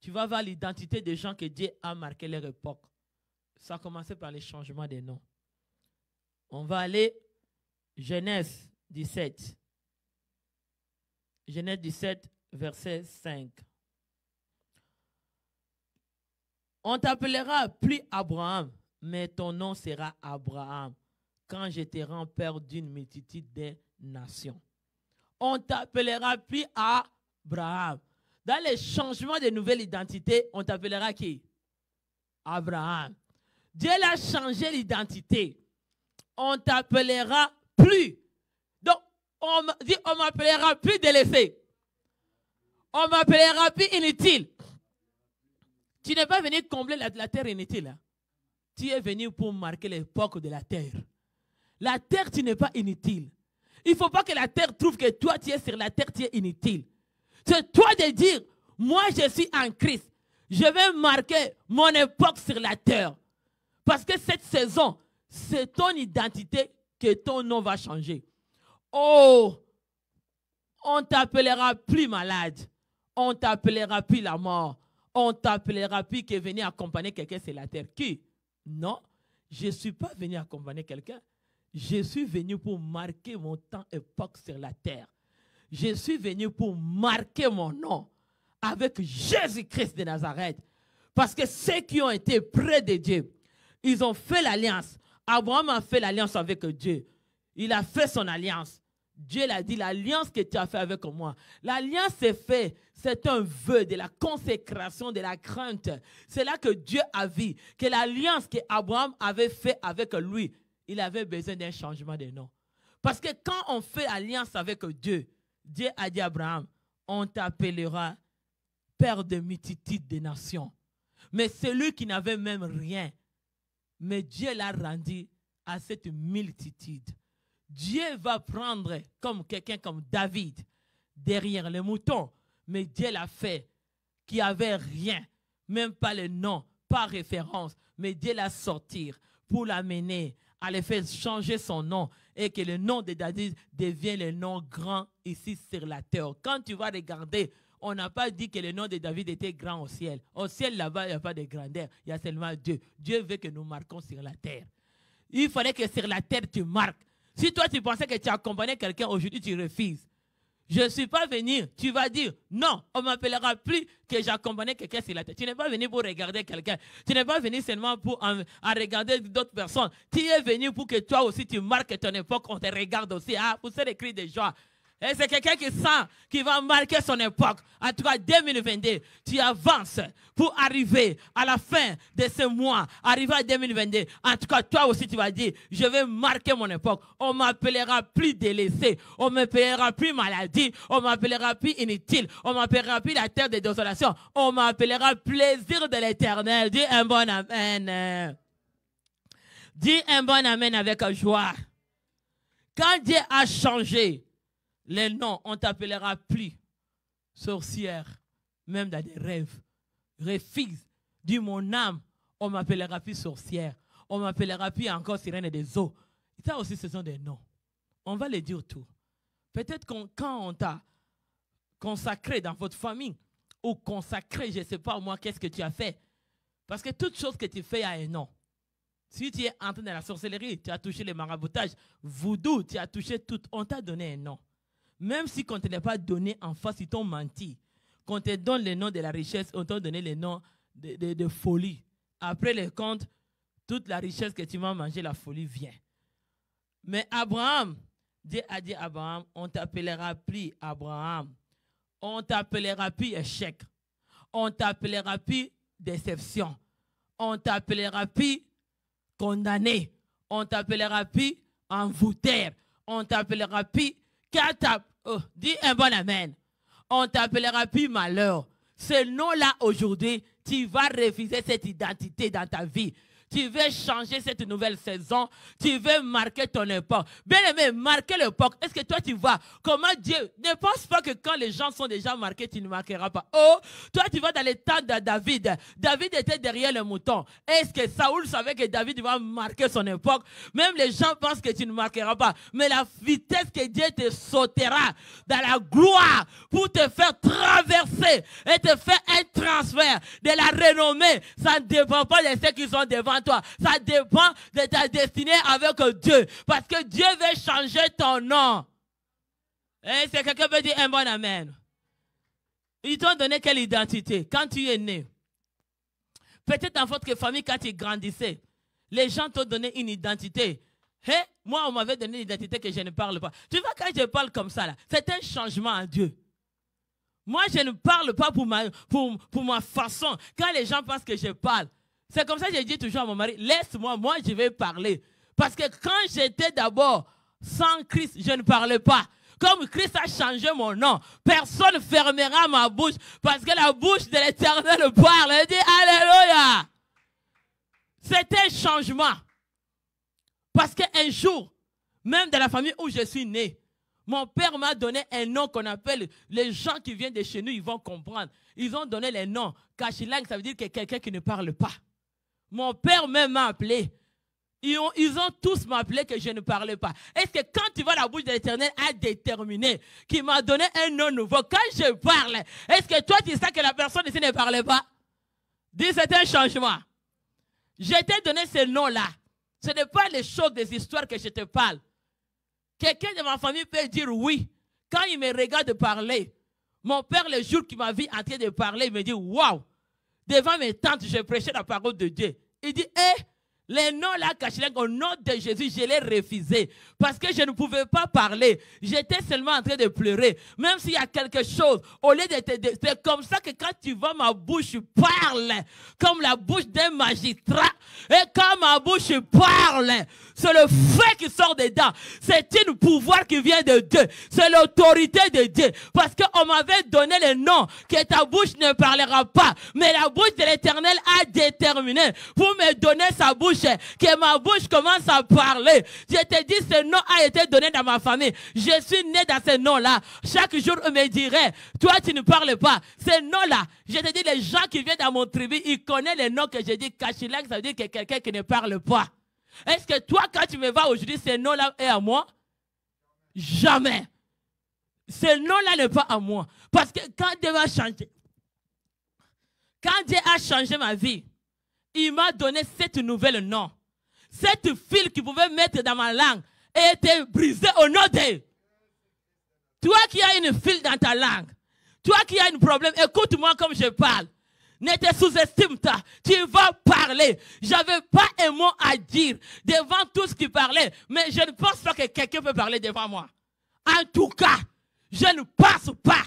tu vas voir l'identité des gens que Dieu a marqué leur époque. Ça a commencé par les changements des noms. On va aller Genèse 17. Genèse 17, verset 5. On t'appellera plus Abraham, mais ton nom sera Abraham, quand je te rends père d'une multitude de nations. On t'appellera plus Abraham. Dans les changements de nouvelle identité, on t'appellera qui? Abraham. Dieu a changé l'identité. On t'appellera plus. Donc, on m'appellera plus délaissé. On m'appellera plus inutile. Tu n'es pas venu combler la terre inutile. Hein? Tu es venu pour marquer l'époque de la terre. La terre, tu n'es pas inutile. Il ne faut pas que la terre trouve que toi, tu es sur la terre, tu es inutile. C'est toi de dire, moi, je suis en Christ. Je vais marquer mon époque sur la terre. Parce que cette saison, c'est ton identité que ton nom va changer. Oh, on ne t'appellera plus malade. On ne t'appellera plus la mort. On ne t'appellera plus que venir accompagner quelqu'un sur la terre. Qui? Non, je ne suis pas venu accompagner quelqu'un. Je suis venu pour marquer mon temps époque sur la terre. Je suis venu pour marquer mon nom avec Jésus-Christ de Nazareth. Parce que ceux qui ont été près de Dieu, ils ont fait l'alliance. Abraham a fait l'alliance avec Dieu. Il a fait son alliance. Dieu l'a dit, l'alliance que tu as fait avec moi. L'alliance c'est fait, c'est un vœu de la consécration, de la crainte. C'est là que Dieu a vu que l'alliance qu'Abraham avait fait avec lui, il avait besoin d'un changement de nom. Parce que quand on fait alliance avec Dieu, Dieu a dit à Abraham, on t'appellera père de multitudes de nations. Mais celui qui n'avait même rien, mais Dieu l'a rendu à cette multitude. Dieu va prendre comme quelqu'un comme David derrière les moutons, mais Dieu l'a fait qui avait rien, même pas le nom, pas référence, mais Dieu l'a sorti pour l'amener à le faire changer son nom et que le nom de David devienne le nom grand ici sur la terre. Quand tu vas regarder, on n'a pas dit que le nom de David était grand au ciel. Au ciel, là-bas, il n'y a pas de grandeur. Il y a seulement Dieu. Dieu veut que nous marquons sur la terre. Il fallait que sur la terre, tu marques. Si toi, tu pensais que tu accompagnais quelqu'un, aujourd'hui, tu refuses. Je ne suis pas venu. Tu vas dire, non, on ne m'appellera plus que j'accompagnais quelqu'un sur la terre. Tu n'es pas venu pour regarder quelqu'un. Tu n'es pas venu seulement pour à regarder d'autres personnes. Tu es venu pour que toi aussi, tu marques ton époque. On te regarde aussi. Ah, pour ces cris de joie. Et c'est quelqu'un qui sent, qui va marquer son époque. En tout cas, 2022, tu avances pour arriver à la fin de ce mois, arriver à 2022. En tout cas, toi aussi, tu vas dire, je vais marquer mon époque. On ne m'appellera plus délaissé. On ne m'appellera plus maladie. On ne m'appellera plus inutile. On ne m'appellera plus la terre de désolation. On m'appellera plaisir de l'éternel. Dis un bon amen. Dis un bon amen avec joie. Quand Dieu a changé les noms, on ne t'appellera plus sorcière, même dans des rêves. Refuse, dis mon âme, on ne m'appellera plus sorcière. On ne m'appellera plus encore sirène des eaux. Ça aussi, ce sont des noms. On va les dire tout. Peut-être quand on t'a consacré dans votre famille, ou consacré, je ne sais pas moi, qu'est-ce que tu as fait. Parce que toute chose que tu fais a un nom. Si tu es entré dans la sorcellerie, tu as touché le maraboutage, voodoo, tu as touché tout, on t'a donné un nom. Même si on ne te l'a pas donné en face, ils t'ont menti. Qu'on te donne le nom de la richesse, on t'a donné le nom de folie. Après le compte, toute la richesse que tu vas manger, la folie vient. Mais Abraham, Dieu a dit à Abraham, on ne t'appellera plus Abraham. On ne t'appellera plus échec. On ne t'appellera plus déception. On ne t'appellera plus condamné. On ne t'appellera plus envoûteur. On ne t'appellera plus dis un bon amen. On ne t'appellera plus malheur. Ce nom-là aujourd'hui, tu vas refuser cette identité dans ta vie. tu veux changer cette nouvelle saison, tu veux marquer ton époque. Bien aimé, marquer l'époque. Est-ce que toi tu vois comment Dieu, ne pense pas que quand les gens sont déjà marqués, tu ne marqueras pas. Oh, toi tu vas dans les temps de David. David était derrière le mouton. Est-ce que Saoul savait que David va marquer son époque? Même les gens pensent que tu ne marqueras pas. Mais la vitesse que Dieu te sautera dans la gloire pour te faire traverser et te faire un transfert de la renommée, ça ne dépend pas de ceux qui sont devant toi. Ça dépend de ta destinée avec Dieu. Parce que Dieu veut changer ton nom. Et si quelqu'un veut dire un bon amen. Ils t'ont donné quelle identité quand tu es né? Peut-être dans votre famille, quand tu grandissais, les gens t'ont donné une identité. Hey, moi, on m'avait donné une identité que je ne parle pas. Tu vois, quand je parle comme ça, c'est un changement en Dieu. Moi, je ne parle pas pour ma façon. Quand les gens pensent que je parle, c'est comme ça que je dis toujours à mon mari, laisse-moi, moi je vais parler. Parce que quand j'étais d'abord sans Christ, je ne parlais pas. Comme Christ a changé mon nom, personne ne fermera ma bouche parce que la bouche de l'Éternel parle. Elle dit Alléluia. C'est un changement. Parce qu'un jour, même dans la famille où je suis né, mon père m'a donné un nom qu'on appelle, les gens qui viennent de chez nous, ils vont comprendre. Ils ont donné les noms. Kashilang, ça veut dire que quelqu'un qui ne parle pas. Mon père même m'a appelé. Ils ont tous m'appelé que je ne parlais pas. Est-ce que quand tu vois la bouche de l'Éternel a déterminé, qui m'a donné un nom nouveau, quand je parle, est-ce que toi tu sais que la personne ici ne parlait pas? Dis, c'est un changement. Je t'ai donné ce nom-là. Ce n'est pas les choses, des histoires que je te parle. Quelqu'un de ma famille peut dire oui. Quand il me regarde parler, mon père, le jour qu'il m'a vu en train de parler, il me dit, waouh, devant mes tantes, je prêchais la parole de Dieu. Il dit, les noms là, Kashilang, au nom de Jésus, je l'ai refusé. Parce que je ne pouvais pas parler. J'étais seulement en train de pleurer. Même s'il y a quelque chose, au lieu de c'est comme ça que quand tu vois ma bouche parle, comme la bouche d'un magistrat. Et quand ma bouche parle, c'est le feu qui sort dedans. C'est un pouvoir qui vient de Dieu. C'est l'autorité de Dieu. Parce qu'on m'avait donné le nom que ta bouche ne parlera pas. Mais la bouche de l'Éternel a déterminé pour me donner sa bouche, que ma bouche commence à parler. Je te dis, ce nom a été donné dans ma famille. Je suis né dans ce nom-là. Chaque jour, on me dirait, toi, tu ne parles pas. Ce nom-là, je te dis, les gens qui viennent dans mon tribu, ils connaissent le nom que je dis. Kashilang, ça veut dire que quelqu'un qui ne parle pas. Est-ce que toi, quand tu me vas aujourd'hui, ce nom-là est à moi? Jamais. Ce nom-là n'est pas à moi. Parce que quand Dieu a changé, ma vie, il m'a donné cette nouvelle nom. Cette fil qu'il pouvait mettre dans ma langue a été brisée au nom de. Toi qui as une file dans ta langue, toi qui as un problème, écoute-moi comme je parle. Ne te sous-estime pas. Tu vas parler. J'avais pas un mot à dire devant tout ce qui parlait. Mais je ne pense pas que quelqu'un peut parler devant moi. En tout cas, je ne pense pas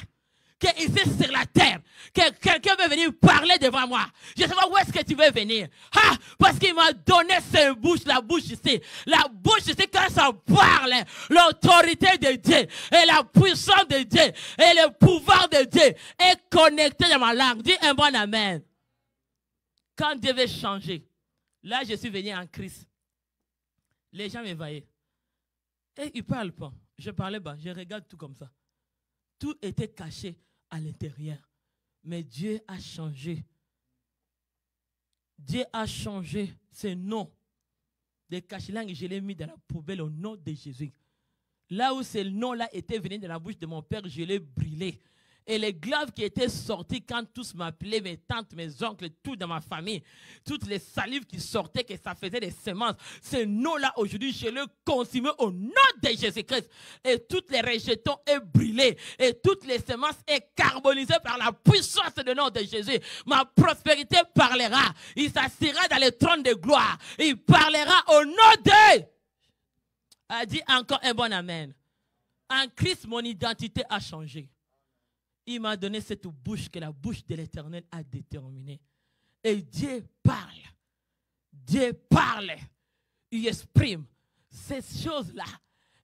que ici sur la terre, que quelqu'un veut venir parler devant moi. Je ne sais pas où est-ce que tu veux venir. Ah, parce qu'il m'a donné cette bouche, la bouche ici. La bouche ici, quand ça parle, l'autorité de Dieu et la puissance de Dieu et le pouvoir de Dieu est connecté dans ma langue. Dis un bon amen. Quand Dieu veut changer, là je suis venu en Christ. Les gens me voyaient. Et ils ne parlent pas. Je parlais pas. Je regarde tout comme ça. Tout était caché à l'intérieur. Mais Dieu a changé. Dieu a changé ce nom de Kashilang. Je l'ai mis dans la poubelle au nom de Jésus. Là où ce nom-là était venu de la bouche de mon père, je l'ai brûlé. Et les glaives qui étaient sortis quand tous m'appelaient, mes tantes, mes oncles, tout dans ma famille, toutes les salives qui sortaient, que ça faisait des semences. Ce nom-là, aujourd'hui, je le consomme au nom de Jésus-Christ. Et toutes les rejetons est brûlées. Et toutes les semences est carbonisées par la puissance du nom de Jésus. Ma prospérité parlera. Il s'assira dans le trône de gloire. Il parlera au nom de... A dit encore un bon amen. En Christ, mon identité a changé. Il m'a donné cette bouche que la bouche de l'Éternel a déterminée. Et Dieu parle. Dieu parle. Il exprime ces choses-là.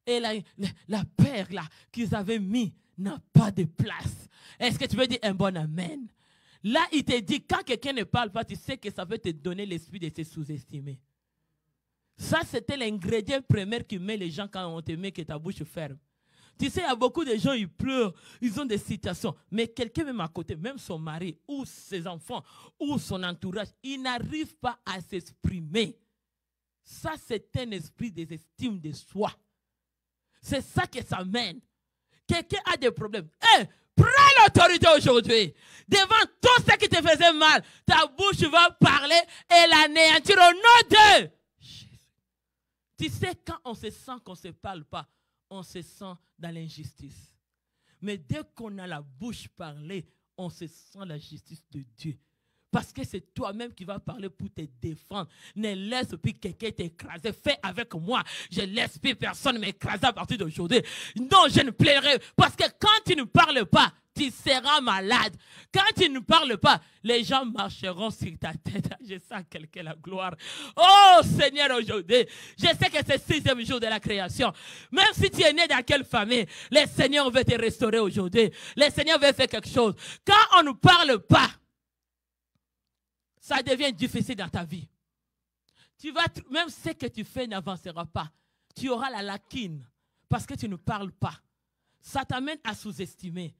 Et la paire là qu'ils avaient mis n'a pas de place. Est-ce que tu veux dire un bon amen? Là, il te dit, quand quelqu'un ne parle pas, tu sais que ça veut te donner l'esprit de te sous-estimer. Ça, c'était l'ingrédient premier qui met les gens quand on te met que ta bouche ferme. Tu sais, il y a beaucoup de gens, ils pleurent, ils ont des situations. Mais quelqu'un même à côté, même son mari, ou ses enfants, ou son entourage, il n'arrive pas à s'exprimer. Ça, c'est un esprit d'estime de soi. C'est ça que ça mène. Quelqu'un a des problèmes. Hey, prends l'autorité aujourd'hui. Devant tout ce qui te faisait mal, ta bouche va parler et l'anéantir au nom de Jésus. Tu sais, quand on se sent qu'on ne se parle pas, on se sent dans l'injustice. Mais dès qu'on a la bouche parlée, on se sent la justice de Dieu. Parce que c'est toi-même qui vas parler pour te défendre. Ne laisse plus quelqu'un t'écraser. Fais avec moi. Je ne laisse plus personne m'écraser à partir d'aujourd'hui. Non, je ne plairai. Parce que quand tu ne parles pas, tu seras malade. Quand tu ne parles pas, les gens marcheront sur ta tête. Je sens quelqu'un la gloire. Oh Seigneur, aujourd'hui, je sais que c'est le 6e jour de la création. Même si tu es né dans quelle famille, le Seigneur veut te restaurer aujourd'hui. Le Seigneur veut faire quelque chose. Quand on ne parle pas, ça devient difficile dans ta vie. Même ce que tu fais n'avancera pas. Tu auras la lacune parce que tu ne parles pas. Ça t'amène à sous-estimer.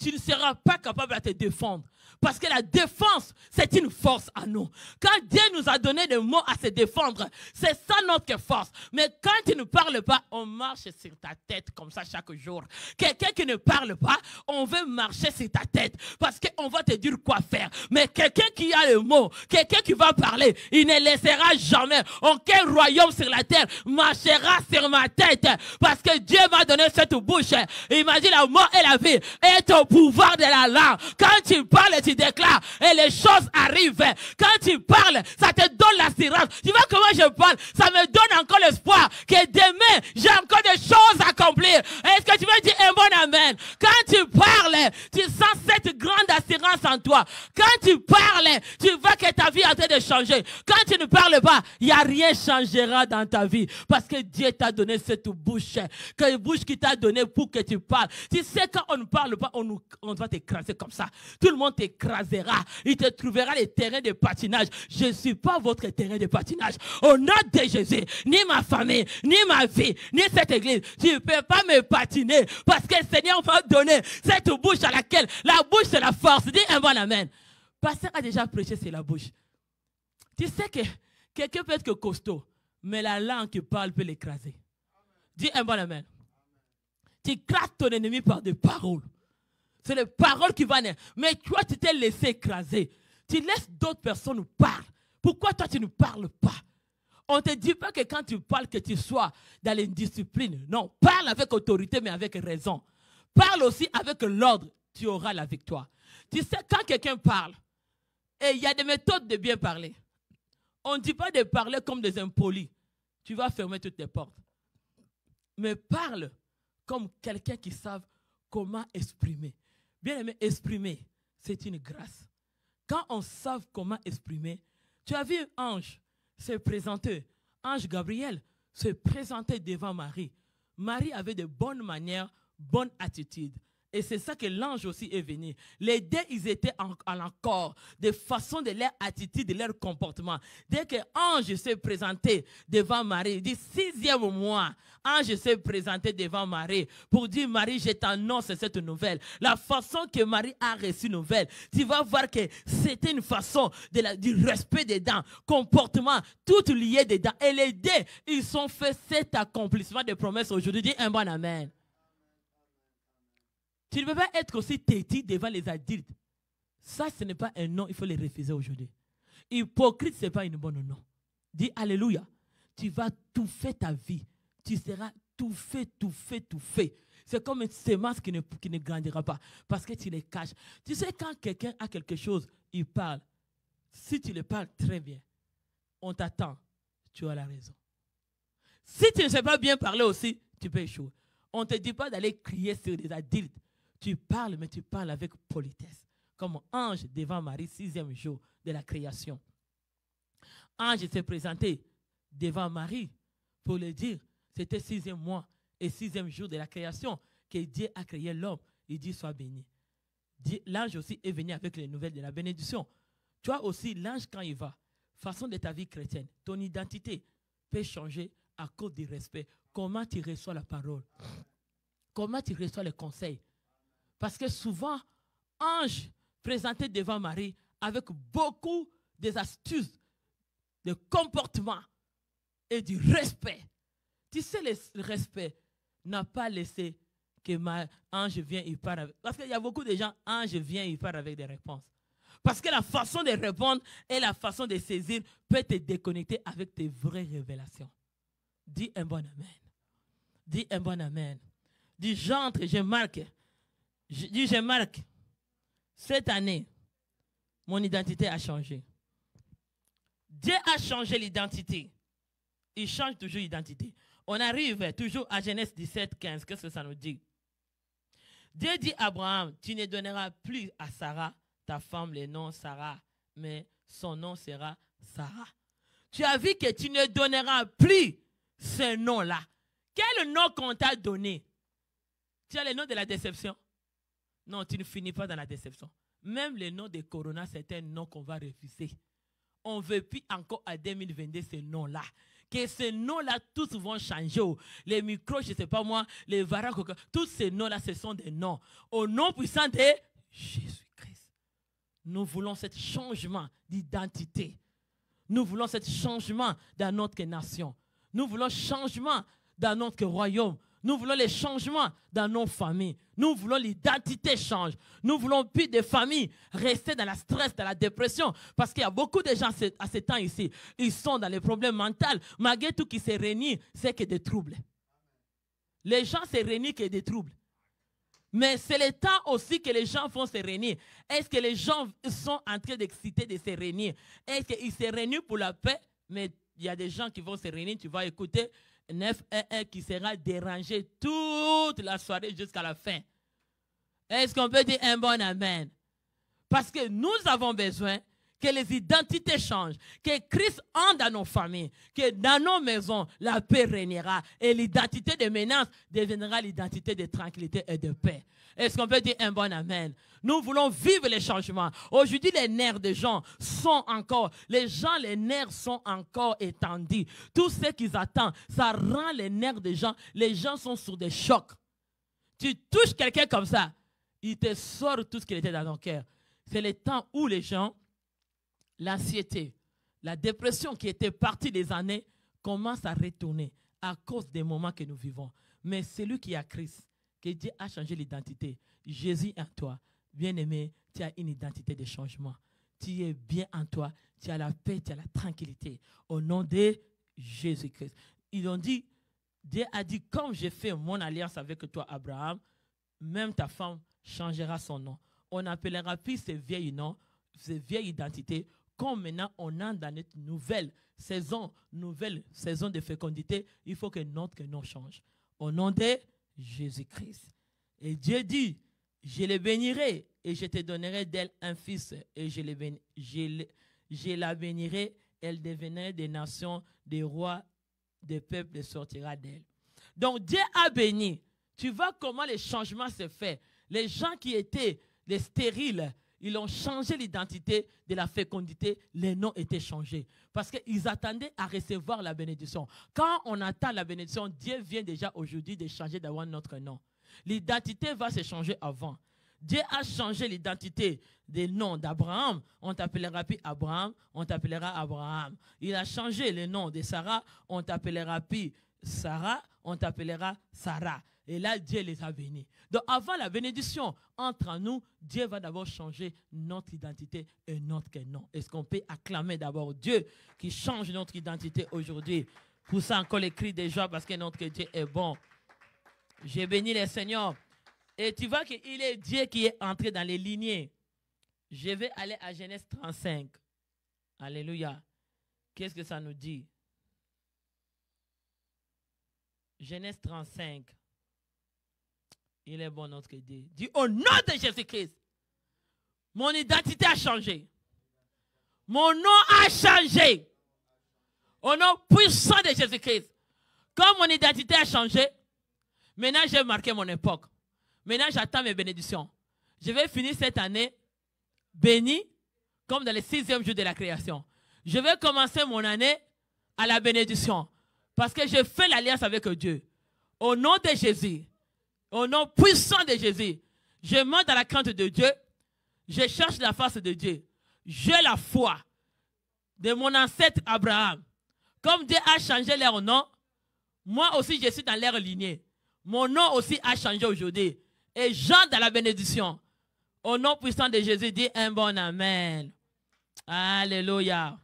Tu ne seras pas capable de te défendre. Parce que la défense, c'est une force à nous. Quand Dieu nous a donné des mots à se défendre, c'est ça notre force. Mais quand tu ne parles pas, on marche sur ta tête comme ça chaque jour. Quelqu'un qui ne parle pas, on veut marcher sur ta tête. Parce qu'on va te dire quoi faire. Mais quelqu'un qui a le mot, quelqu'un qui va parler, il ne laissera jamais aucun royaume sur la terre marchera sur ma tête. Parce que Dieu m'a donné cette bouche. Imagine la mort et la vie est au pouvoir de la langue. Quand tu parles, tu déclares et les choses arrivent. Quand tu parles, ça te donne l'assurance. Tu vois comment je parle? Ça me donne encore l'espoir que demain, j'ai encore des choses à accomplir. Est-ce que tu veux dire un bon amen? Quand tu parles, tu sens cette grande assurance en toi. Quand tu parles, tu vois que ta vie est en train de changer. Quand tu ne parles pas, il n'y a rien changera dans ta vie. Parce que Dieu t'a donné cette bouche. Que bouche qui t'a donné pour que tu parles. Tu sais, quand on ne parle pas, on va t'écraser comme ça. Tout le monde t'écrasera. Il te trouvera les terrains de patinage. Je ne suis pas votre terrain de patinage. Au nom de Jésus, ni ma famille, ni ma vie, ni cette église, tu ne peux pas me patiner. Parce que le Seigneur m'a donné cette bouche à laquelle, la bouche c'est la force. Dis un bon amen. Pasteur a déjà prêché sur la bouche. Tu sais que quelqu'un peut être costaud, mais la langue qui parle peut l'écraser. Dis un bon amen. Tu écrases ton ennemi par des paroles. C'est les paroles qui vont naître. Mais toi, tu t'es laissé écraser. Tu laisses d'autres personnes parler. Pourquoi toi, tu ne parles pas? On ne te dit pas que quand tu parles, que tu sois dans l'indiscipline. Non, parle avec autorité, mais avec raison. Parle aussi avec l'ordre. Tu auras la victoire. Tu sais, quand quelqu'un parle, et il y a des méthodes de bien parler. On ne dit pas de parler comme des impolis. Tu vas fermer toutes tes portes. Mais parle comme quelqu'un qui savent comment exprimer. Bien aimé, exprimer, c'est une grâce. Quand on sait comment exprimer, tu as vu un ange se présenter, ange Gabriel se présenter devant Marie. Marie avait de bonnes manières, bonne attitude. Et c'est ça que l'ange aussi est venu. Les deux, ils étaient en accord de façon de leur attitude, de leur comportement. Dès que l'ange s'est présenté devant Marie, il dit 6e mois, l'ange s'est présenté devant Marie pour dire, Marie, je t'annonce cette nouvelle. La façon que Marie a reçu la nouvelle, tu vas voir que c'était une façon du respect des dents, comportement, tout lié dedans. Et les deux, ils ont fait cet accomplissement de promesses aujourd'hui. Dis un bon amen. Tu ne peux pas être aussi têtu devant les adultes. Ça, ce n'est pas un nom, il faut les refuser aujourd'hui. Hypocrite, ce n'est pas une bonne nom. Dis Alléluia. Tu vas tout faire ta vie. Tu seras tout fait. C'est comme une semence qui ne grandira pas parce que tu les caches. Tu sais, quand quelqu'un a quelque chose, il parle. Si tu le parles très bien, on t'attend. Tu as la raison. Si tu ne sais pas bien parler aussi, tu peux échouer. On ne te dit pas d'aller crier sur des adultes. Tu parles, mais tu parles avec politesse. Comme ange devant Marie, 6e jour de la création. Ange s'est présenté devant Marie pour lui dire, c'était 6e mois et 6e jour de la création que Dieu a créé l'homme. Il dit, sois béni. l'ange aussi est venu avec les nouvelles de la bénédiction. Tu vois aussi, l'ange quand il va, façon de ta vie chrétienne, ton identité peut changer à cause du respect. Comment tu reçois la parole? Comment tu reçois les conseils? Parce que souvent, ange présenté devant Marie avec beaucoup d'astuces, de comportement et du respect. Tu sais, le respect n'a pas laissé que ange vient et part avec. Parce qu'il y a beaucoup de gens, ange vient et part avec des réponses. Parce que la façon de répondre et la façon de saisir peut te déconnecter avec tes vraies révélations. Dis un bon amen. Dis un bon amen. Dis j'entre, je marque. Je marque. Cette année, mon identité a changé. Dieu a changé l'identité. Il change toujours l'identité. On arrive toujours à Genèse 17, 15. Qu'est-ce que ça nous dit? Dieu dit à Abraham, tu ne donneras plus à Sarah, ta femme, le nom Sarah, mais son nom sera Sarah. Tu as vu que tu ne donneras plus ce nom-là. Quel nom qu'on t'a donné? Tu as le nom de la déception? Non, tu ne finis pas dans la déception. Même le nom de Corona, c'est un nom qu'on va refuser. On ne veut plus encore à 2022 ce nom-là. Que ces noms-là, tous vont changer. Les micros, je ne sais pas moi, les varas, tous ces noms-là, ce sont des noms. Au nom puissant de Jésus-Christ. Nous voulons ce changement d'identité. Nous voulons ce changement dans notre nation. Nous voulons changement dans notre royaume. Nous voulons les changements dans nos familles. Nous voulons l'identité change. Nous voulons plus de familles rester dans la stress, dans la dépression. Parce qu'il y a beaucoup de gens à ce temps ici. Ils sont dans les problèmes mentaux. Malgré tout qui se réunit, c'est que des troubles. Les gens se réunissent que des troubles. Mais c'est le temps aussi que les gens vont se réunir. Est-ce que les gens sont en train d'exciter de se réunir? Est-ce qu'ils se réunissent pour la paix? Mais il y a des gens qui vont se réunir, tu vas écouter 911 qui sera dérangé toute la soirée jusqu'à la fin. Est-ce qu'on peut dire un bon amen? Parce que nous avons besoin que les identités changent, que Christ entre dans nos familles, que dans nos maisons, la paix régnera et l'identité de menace deviendra l'identité de tranquillité et de paix. Est-ce qu'on peut dire un bon amen? Nous voulons vivre les changements. Aujourd'hui, les nerfs des gens sont encore, les nerfs sont encore étendus. Tout ce qu'ils attendent, ça rend les nerfs des gens, les gens sont sur des chocs. Tu touches quelqu'un comme ça, il te sort tout ce qui était dans ton cœur. C'est le temps où les gens, l'anxiété, la dépression qui était partie des années, commence à retourner à cause des moments que nous vivons. Mais celui qui a Christ, que Dieu a changé l'identité, Jésus en toi, bien-aimé, tu as une identité de changement. Tu es bien en toi, tu as la paix, tu as la tranquillité. Au nom de Jésus-Christ. Ils ont dit, Dieu a dit, comme j'ai fait mon alliance avec toi, Abraham, même ta femme changera son nom. On n'appellera plus ces vieilles noms, ces vieilles identités, comme maintenant on entre dans notre nouvelle saison de fécondité, il faut que notre nom change. Au nom de Jésus-Christ. Et Dieu dit, je les bénirai et je te donnerai d'elle un fils et je la bénirai, elle deviendra des nations, des rois, des peuples sortira d'elle. Donc Dieu a béni. Tu vois comment les changements se font. Les gens qui étaient les stériles, ils ont changé l'identité de la fécondité, les noms étaient changés. Parce qu'ils attendaient à recevoir la bénédiction. Quand on attend la bénédiction, Dieu vient déjà aujourd'hui de changer d'avoir notre nom. L'identité va se changer avant. Dieu a changé l'identité des noms d'Abraham. On t'appellera plus Abraham, on t'appellera Abraham. Il a changé le nom de Sarah, on t'appellera plus Sarah, on t'appellera Sarah. Et là, Dieu les a bénis. Donc, avant la bénédiction entre nous, Dieu va d'abord changer notre identité et notre nom. Est-ce qu'on peut acclamer d'abord Dieu qui change notre identité aujourd'hui? Poussez encore les cris de joie parce que notre Dieu est bon. J'ai béni le Seigneur. Et tu vois qu'il est Dieu qui est entré dans les lignées. Je vais aller à Genèse 35. Alléluia. Qu'est-ce que ça nous dit? Genèse 35. Il est bon notre Dieu. Dis au nom de Jésus-Christ, mon identité a changé. Mon nom a changé. Au nom puissant de Jésus-Christ. Comme mon identité a changé, maintenant j'ai marqué mon époque. Maintenant j'attends mes bénédictions. Je vais finir cette année béni comme dans les 6e jours de la création. Je vais commencer mon année à la bénédiction parce que je fais l'alliance avec Dieu. Au nom de Jésus, au nom puissant de Jésus, je monte dans la crainte de Dieu. Je cherche la face de Dieu. J'ai la foi de mon ancêtre Abraham. Comme Dieu a changé leur nom, moi aussi je suis dans leur lignée. Mon nom aussi a changé aujourd'hui. Et j'entre dans la bénédiction. Au nom puissant de Jésus, dis un bon amen. Alléluia.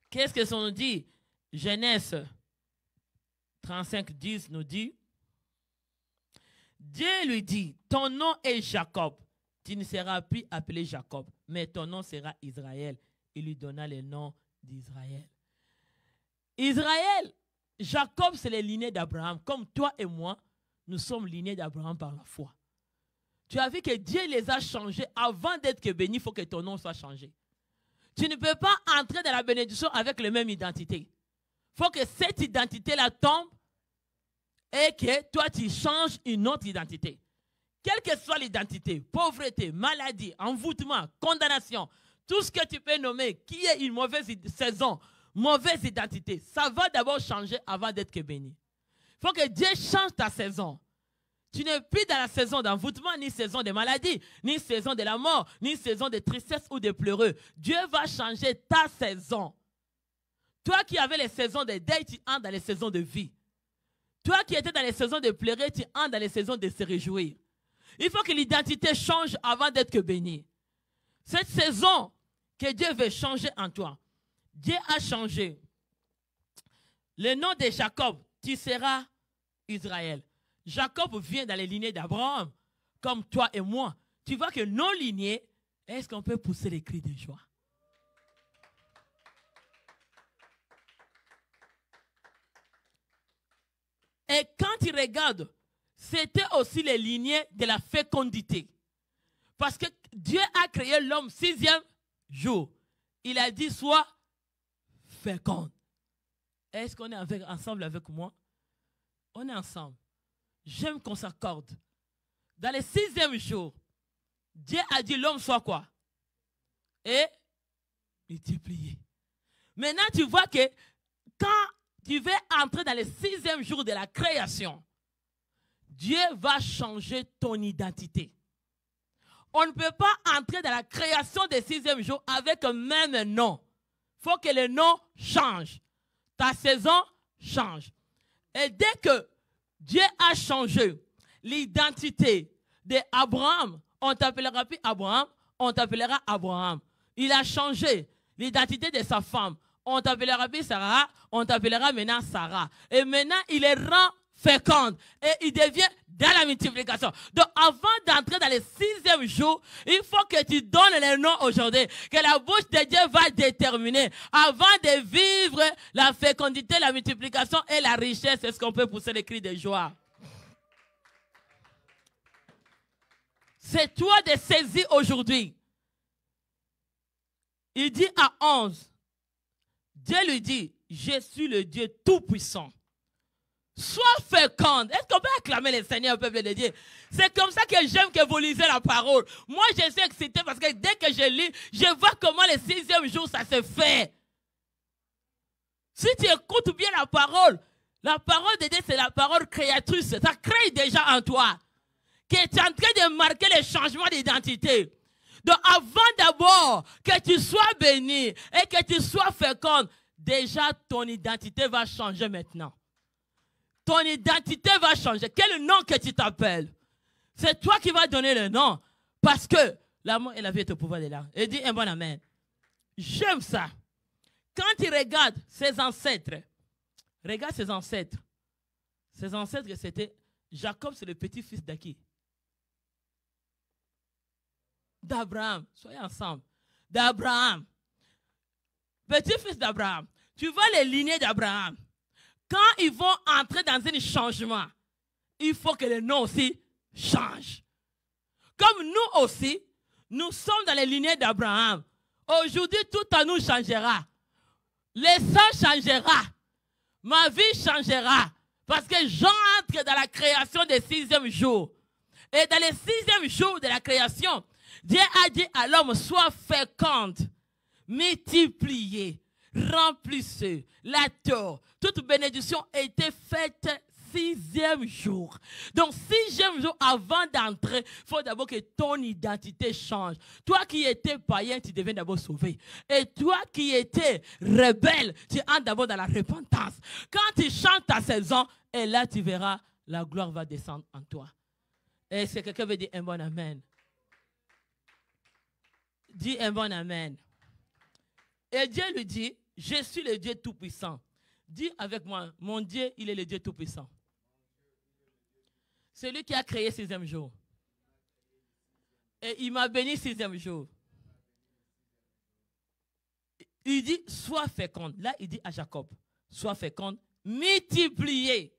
Qu'est-ce que ça nous dit? Genèse 35, 10 nous dit, Dieu lui dit, ton nom est Jacob. Tu ne seras plus appelé Jacob, mais ton nom sera Israël. Il lui donna le nom d'Israël. Israël, Jacob, c'est les lignées d'Abraham. Comme toi et moi, nous sommes lignées d'Abraham par la foi. Tu as vu que Dieu les a changés avant d'être béni, il faut que ton nom soit changé. Tu ne peux pas entrer dans la bénédiction avec la même identité. Il faut que cette identité-là tombe et que toi, tu changes une autre identité. Quelle que soit l'identité, pauvreté, maladie, envoûtement, condamnation, tout ce que tu peux nommer qui est une mauvaise saison, mauvaise identité, ça va d'abord changer avant d'être béni. Il faut que Dieu change ta saison. Tu n'es plus dans la saison d'envoûtement, ni saison de maladie, ni saison de la mort, ni saison de tristesse ou de pleureux. Dieu va changer ta saison. Toi qui avais les saisons de deuil, tu entres dans les saisons de vie. Toi qui étais dans les saisons de pleurer, tu entres dans les saisons de se réjouir. Il faut que l'identité change avant d'être béni. Cette saison que Dieu veut changer en toi, Dieu a changé. Le nom de Jacob, tu seras Israël. Jacob vient dans les lignées d'Abraham, comme toi et moi. Tu vois que nos lignées, est-ce qu'on peut pousser les cris de joie? Et quand tu regardes, c'était aussi les lignées de la fécondité. Parce que Dieu a créé l'homme 6e jour. Il a dit, sois féconde. Est-ce qu'on est ensemble avec moi? On est ensemble. J'aime qu'on s'accorde. Dans les 6e jour, Dieu a dit l'homme soit quoi? Et multiplier. Maintenant, tu vois que quand tu veux entrer dans les 6e jour de la création, Dieu va changer ton identité. On ne peut pas entrer dans la création des 6e jour avec le même nom. Il faut que le nom change. Ta saison change. Et dès que Dieu a changé l'identité d'Abraham, on t'appellera plus Abraham, on t'appellera Abraham. Il a changé l'identité de sa femme. On t'appellera plus Sarah, on t'appellera maintenant Sarah. Et maintenant, il est rend féconde et il devient dans la multiplication. Donc, avant d'entrer dans les 6e jour, il faut que tu donnes les noms aujourd'hui, que la bouche de Dieu va déterminer. Avant de vivre la fécondité, la multiplication et la richesse, est-ce qu'on peut pousser les cris de joie? C'est toi de saisir aujourd'hui. Il dit à 11, Dieu lui dit, je suis le Dieu tout-puissant. Sois féconde. Est-ce qu'on peut acclamer le Seigneur au peuple de Dieu? C'est comme ça que j'aime que vous lisez la parole. Moi, je suis excité parce que dès que je lis, je vois comment le 6e jour, ça se fait. Si tu écoutes bien la parole de Dieu, c'est la parole créatrice. Ça crée déjà en toi. Que tu es en train de marquer le changement d'identité. Donc, avant d'abord que tu sois béni et que tu sois féconde, déjà ton identité va changer maintenant. Ton identité va changer. Quel nom que tu t'appelles? C'est toi qui vas donner le nom. Parce que l'amour et la vie est au pouvoir de l'âme. Et dis un bon amen. J'aime ça. Quand tu regardes ses ancêtres, regarde ses ancêtres. Ses ancêtres, c'était Jacob, c'est le petit-fils de qui? D'Abraham. Soyez ensemble. D'Abraham. Petit-fils d'Abraham. Tu vois les lignées d'Abraham. Quand ils vont entrer dans un changement, il faut que le nom aussi change. Comme nous aussi, nous sommes dans les lignées d'Abraham. Aujourd'hui, tout à nous changera. Le sang changera. Ma vie changera. Parce que j'entre dans la création des 6e jour. Et dans le 6e jour de la création, Dieu a dit à l'homme, sois féconde, multipliez, remplissez la terre. Toute bénédiction a été faite 6e jour. Donc, 6e jour, avant d'entrer, il faut d'abord que ton identité change. Toi qui étais païen, tu deviens d'abord sauvé. Et toi qui étais rebelle, tu entres d'abord dans la repentance. Quand tu chantes ta saison, et là, tu verras, la gloire va descendre en toi. Est-ce que quelqu'un veut dire un bon amen? Dis un bon amen. Et Dieu lui dit, je suis le Dieu Tout-Puissant. Dis avec moi, mon Dieu, il est le Dieu Tout-Puissant. C'est lui qui a créé 6e jour. Et il m'a béni 6e jour. Il dit, sois féconde. Là, il dit à Jacob, sois féconde, multipliez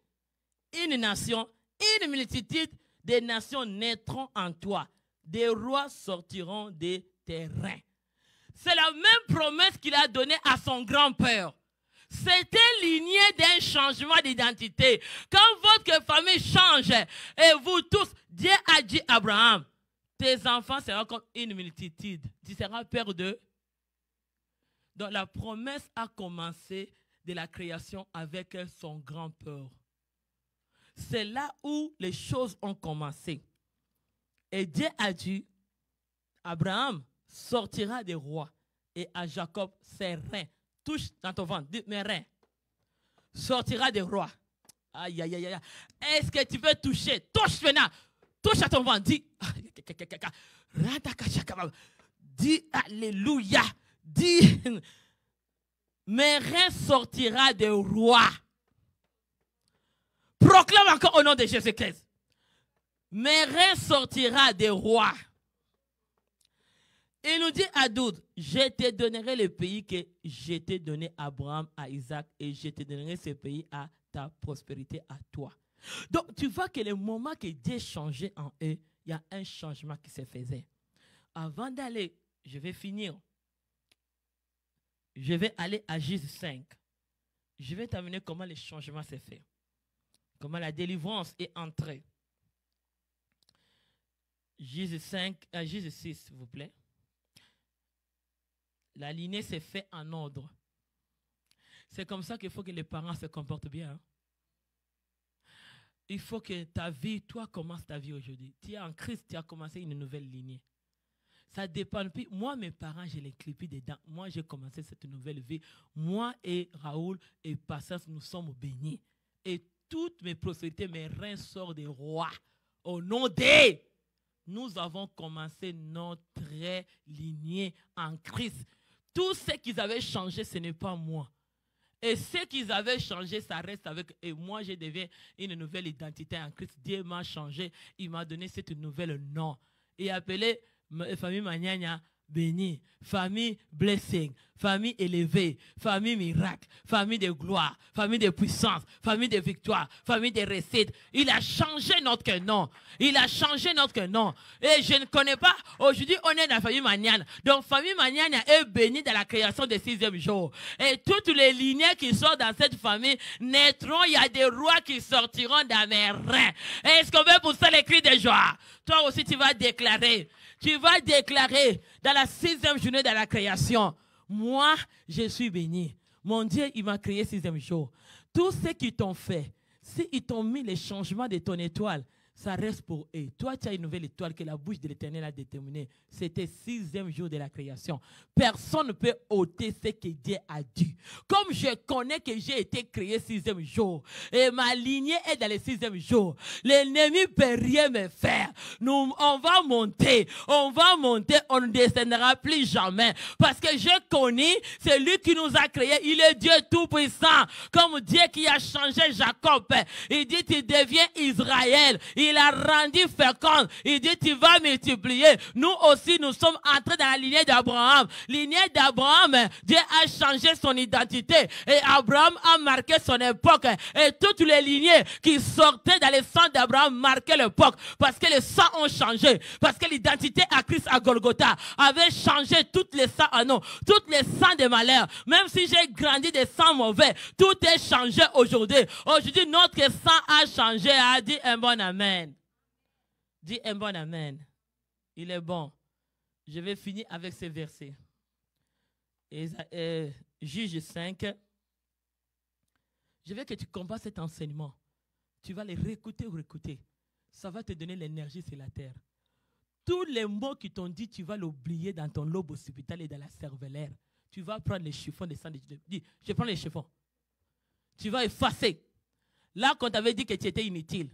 une nation, une multitude de nations naîtront en toi. Des rois sortiront des terrains. C'est la même promesse qu'il a donnée à son grand-père. C'était ligné d'un changement d'identité. Quand votre famille change, et vous tous, Dieu a dit à Abraham, tes enfants seront comme une multitude. Tu seras père d'eux. Donc la promesse a commencé de la création avec son grand-père. C'est là où les choses ont commencé. Et Dieu a dit, Abraham sortira des rois et à Jacob ses reins. Touche dans ton ventre, dis mes reins. Sortira des rois. Aïe, aïe, aïe, aïe. Est-ce que tu veux toucher? Touche maintenant. Touche à ton ventre. Dis, dis alléluia. Dis, mes reins sortira des rois. Proclame encore au nom de Jésus-Christ. Mes reins sortira des rois. Il nous dit à d'autres, je te donnerai le pays que je t'ai donné à Abraham, à Isaac, et je te donnerai ce pays à ta prospérité, à toi. Donc, tu vois que le moment que Dieu changeait en eux, il y a un changement qui se faisait. Avant d'aller, je vais finir. Je vais aller à Jésus 5. Je vais t'amener comment le changement s'est fait. Comment la délivrance est entrée. Jésus 5, Jésus 6, s'il vous plaît. La lignée s'est faite en ordre. C'est comme ça qu'il faut que les parents se comportent bien. Hein? Il faut que ta vie, toi, commences ta vie aujourd'hui. Tu es en Christ, tu as commencé une nouvelle lignée. Ça dépend. Puis, moi, mes parents, je les clipis dedans. Moi, j'ai commencé cette nouvelle vie. Moi et Raoul et Passas, nous sommes bénis. Et toutes mes prospérités, mes reins sortent des rois. Au nom de... Nous avons commencé notre lignée en Christ. Tout ce qu'ils avaient changé, ce n'est pas moi. Et ce qu'ils avaient changé, ça reste avec eux. Et moi, je deviens une nouvelle identité en Christ. Dieu m'a changé. Il m'a donné cette nouvelle nom. Et appelé famille Magnania bénie, famille blessing, famille élevée, famille miracle, famille de gloire, famille de puissance, famille de victoire, famille de réussite. Il a changé notre nom. Il a changé notre nom. Et je ne connais pas, aujourd'hui on est dans la famille Magnana. Donc famille Magnana est bénie dans la création des 6e jours. Et toutes les lignées qui sont dans cette famille naîtront, il y a des rois qui sortiront dans mes reins. Est-ce qu'on veut pousser les cris de joie? Toi aussi tu vas déclarer. Tu vas déclarer dans la 6e journée de la création, moi, je suis béni. Mon Dieu, il m'a créé 6e jour. Tout ce qu'ils t'ont fait, s'ils t'ont mis les changements de ton étoile, ça reste pour eux. Toi, tu as une nouvelle étoile que la bouche de l'Éternel a déterminée. C'était 6e jour de la création. Personne ne peut ôter ce que Dieu a dit. Comme je connais que j'ai été créé 6e jour, et ma lignée est dans le 6e jour, l'ennemi ne peut rien me faire. On va monter, on ne descendra plus jamais. Parce que je connais celui qui nous a créés. Il est Dieu Tout-Puissant. Comme Dieu qui a changé Jacob. Il dit, tu deviens Israël. Il a rendu fécond. Il dit, tu vas multiplier. Nous aussi, nous sommes entrés dans la lignée d'Abraham. Lignée d'Abraham, Dieu a changé son identité. Et Abraham a marqué son époque. Et toutes les lignées qui sortaient dans le sang d'Abraham marquaient l'époque. Parce que les sangs ont changé. Parce que l'identité à Christ à Golgotha avait changé toutes les sangs en nous. Toutes les sangs de malheur. Même si j'ai grandi des sangs mauvais, tout est changé aujourd'hui. Aujourd'hui, notre sang a changé. A dit un bon amen. Dis un bon amen. Il est bon. Je vais finir avec ces versets. Juge 5. Je veux que tu comprennes cet enseignement. Tu vas les réécouter ou réécouter. Ça va te donner l'énergie sur la terre. Tous les mots qui t'ont dit, tu vas l'oublier dans ton lobe occipital et dans la cervellère. Tu vas prendre les chiffons des sangs. Dis, je prends les chiffons. Tu vas effacer. Là qu'on t'avait dit que tu étais inutile.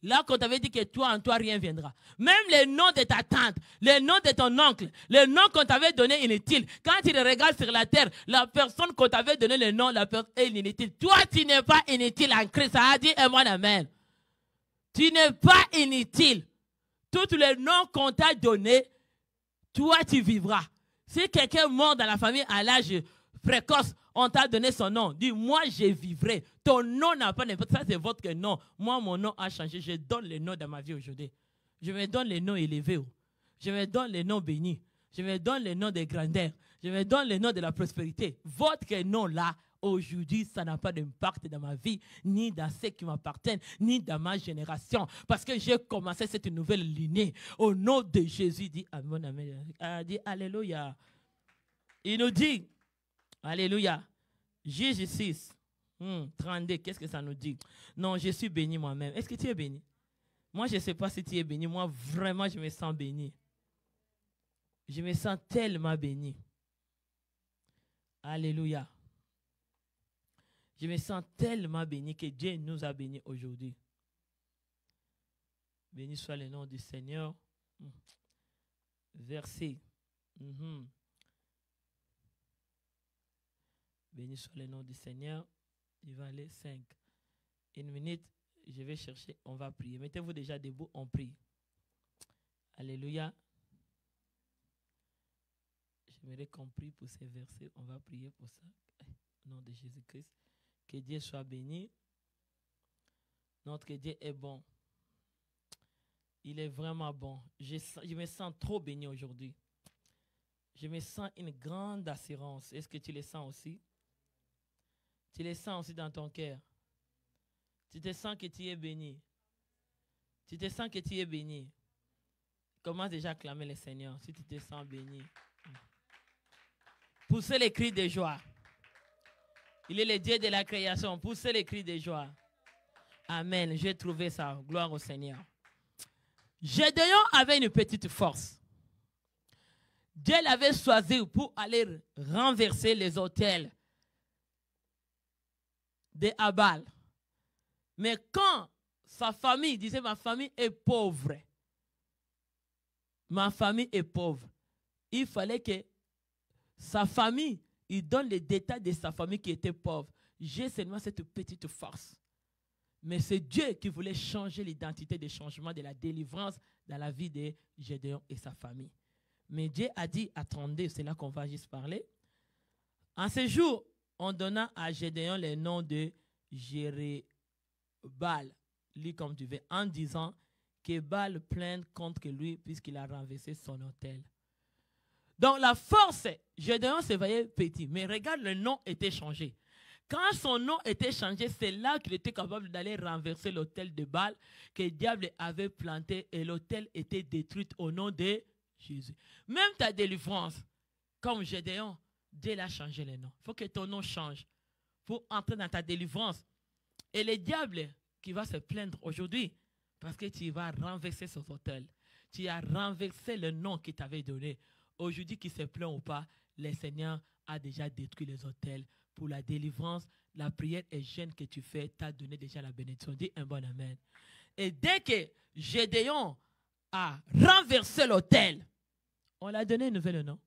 Là qu'on t'avait dit que toi, en toi, rien viendra. Même les noms de ta tante, les noms de ton oncle, les noms qu'on t'avait donné inutiles. Quand tu les regardes sur la terre, la personne qu'on t'avait donné le nom, la personne est inutile. Toi, tu n'es pas inutile en Christ. Ça a dit un moi amen. Tu n'es pas inutile. Tous les noms qu'on t'a donnés, toi, tu vivras. Si quelqu'un mort dans la famille à l'âge précoce, on t'a donné son nom. Dis, moi, je vivrai. Ton nom n'a pas n'importe. Ça, c'est votre nom. Moi, mon nom a changé. Je donne le nom dans ma vie aujourd'hui. Je me donne les noms élevés. Je me donne les noms bénis. Je me donne les noms de grandeur. Je me donne les noms de la prospérité. Votre nom-là, aujourd'hui, ça n'a pas d'impact dans ma vie, ni dans ceux qui m'appartiennent, ni dans ma génération. Parce que j'ai commencé cette nouvelle lignée. Au nom de Jésus, dit Amen, Amen. Dit Alléluia. Il nous dit, Alléluia. Juge 6, 32, qu'est-ce que ça nous dit? Non, je suis béni moi-même. Est-ce que tu es béni? Moi, je ne sais pas si tu es béni. Moi, vraiment, je me sens béni. Je me sens tellement béni. Alléluia. Je me sens tellement béni que Dieu nous a bénis aujourd'hui. Béni soit le nom du Seigneur. Verset. Béni soit le nom du Seigneur. Il va aller 5. Une minute, je vais chercher, on va prier. Mettez-vous déjà debout, on prie. Alléluia. J'aimerais qu'on prie pour ces versets. On va prier pour ça. Au nom de Jésus-Christ. Que Dieu soit béni. Notre Dieu est bon. Il est vraiment bon. Je me sens trop béni aujourd'hui. Je me sens une grande assurance. Est-ce que tu le sens aussi? Tu le sens aussi dans ton cœur. Tu te sens que tu es béni. Tu te sens que tu es béni. Commence déjà à clamer le Seigneur si tu te sens béni. Poussez les cris de joie. Il est le Dieu de la création. Poussez les cris de joie. Amen. J'ai trouvé ça. Gloire au Seigneur. Gédéon avait une petite force. Dieu l'avait choisi pour aller renverser les autels de Abal. Mais quand sa famille disait, ma famille est pauvre. Ma famille est pauvre. Il fallait que sa famille, il donne les détails de sa famille qui était pauvre. J'ai seulement cette petite force. Mais c'est Dieu qui voulait changer l'identité des changements de la délivrance dans la vie de Gédéon et sa famille. Mais Dieu a dit, attendez, c'est là qu'on va juste parler. En ce jour, on donna à Gédéon le nom de Jérubal, lis comme tu veux, en disant que Baal plainte contre lui puisqu'il a renversé son autel. Donc la force, Gédéon se voyait petit, mais regarde, le nom était changé. Quand son nom était changé, c'est là qu'il était capable d'aller renverser l'autel de Baal que le diable avait planté et l'autel était détruit au nom de Jésus. Même ta délivrance, comme Gédéon, Dieu l'a changé le nom. Il faut que ton nom change pour entrer dans ta délivrance. Et le diable qui va se plaindre aujourd'hui parce que tu vas renverser son autel. Tu as renversé le nom qu'il t'avait donné. Aujourd'hui, qu'il se plaint ou pas, le Seigneur a déjà détruit les autels. Pour la délivrance, la prière et jeûne que tu fais, t'a donné déjà la bénédiction. Dis un bon amen. Et dès que Gédéon a renversé l'autel, on l'a donné un nouvel nom.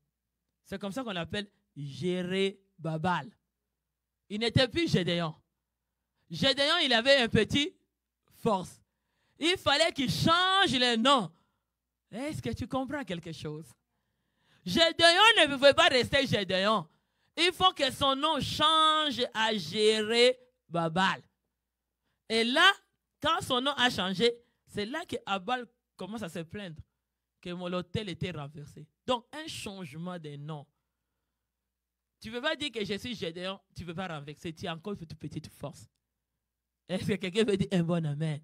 C'est comme ça qu'on l'appelle Jérubal. Il n'était plus Gédéon. Gédéon, il avait un petit force. Il fallait qu'il change le nom. Est-ce que tu comprends quelque chose? Gédéon ne pouvait pas rester Gédéon. Il faut que son nom change à Jérubal. Et là, quand son nom a changé, c'est là que Abal commence à se plaindre que mon autel était renversé. Donc, un changement de nom. Tu ne peux pas dire que je suis Gédéon, tu ne peux pas renverser. Tu as encore une petite force. Est-ce que quelqu'un veut dire un bon amen?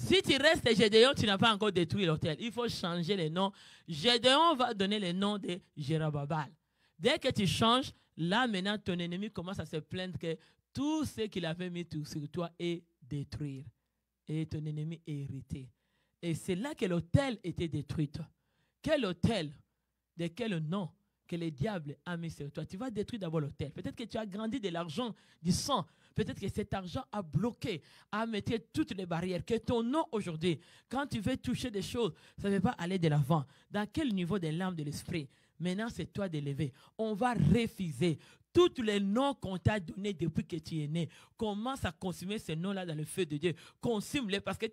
Si tu restes Gédéon, tu n'as pas encore détruit l'autel. Il faut changer les noms. Gédéon va donner le nom de Jérubabal. Dès que tu changes, là maintenant ton ennemi commence à se plaindre que tout ce qu'il avait mis sur toi est détruit. Et ton ennemi est irrité. Et c'est là que l'autel était détruit. Quel autel? De quel nom que le diable a mis sur toi? Tu vas détruire d'abord l'autel. Peut-être que tu as grandi de l'argent, du sang. Peut-être que cet argent a bloqué, a mis toutes les barrières. Que ton nom aujourd'hui, quand tu veux toucher des choses, ça ne va pas aller de l'avant. Dans quel niveau de l'âme, de l'esprit? Maintenant, c'est toi de lever. On va refuser tous les noms qu'on t'a donnés depuis que tu es né. Commence à consumer ces noms-là dans le feu de Dieu. Consume-les parce que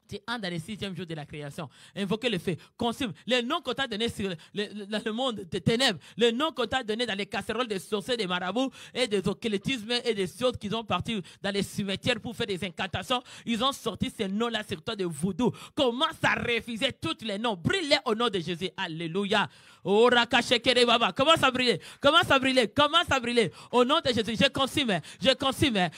tu entres dans le 6e jour de la création. Invoquez le feu. Consume. Les noms qu'on t'a donnés dans le monde des ténèbres, les noms qu'on t'a donnés dans les casseroles des sorciers, des marabouts et des occultismes et des autres qui sont partis dans les cimetières pour faire des incantations, ils ont sorti ces noms-là sur toi de voodoo. Commence à refuser tous les noms. Brille au nom de Jésus. Alléluia. Oh, commence à briller. Commence à briller. Commence à briller. Au nom de Jésus, je consume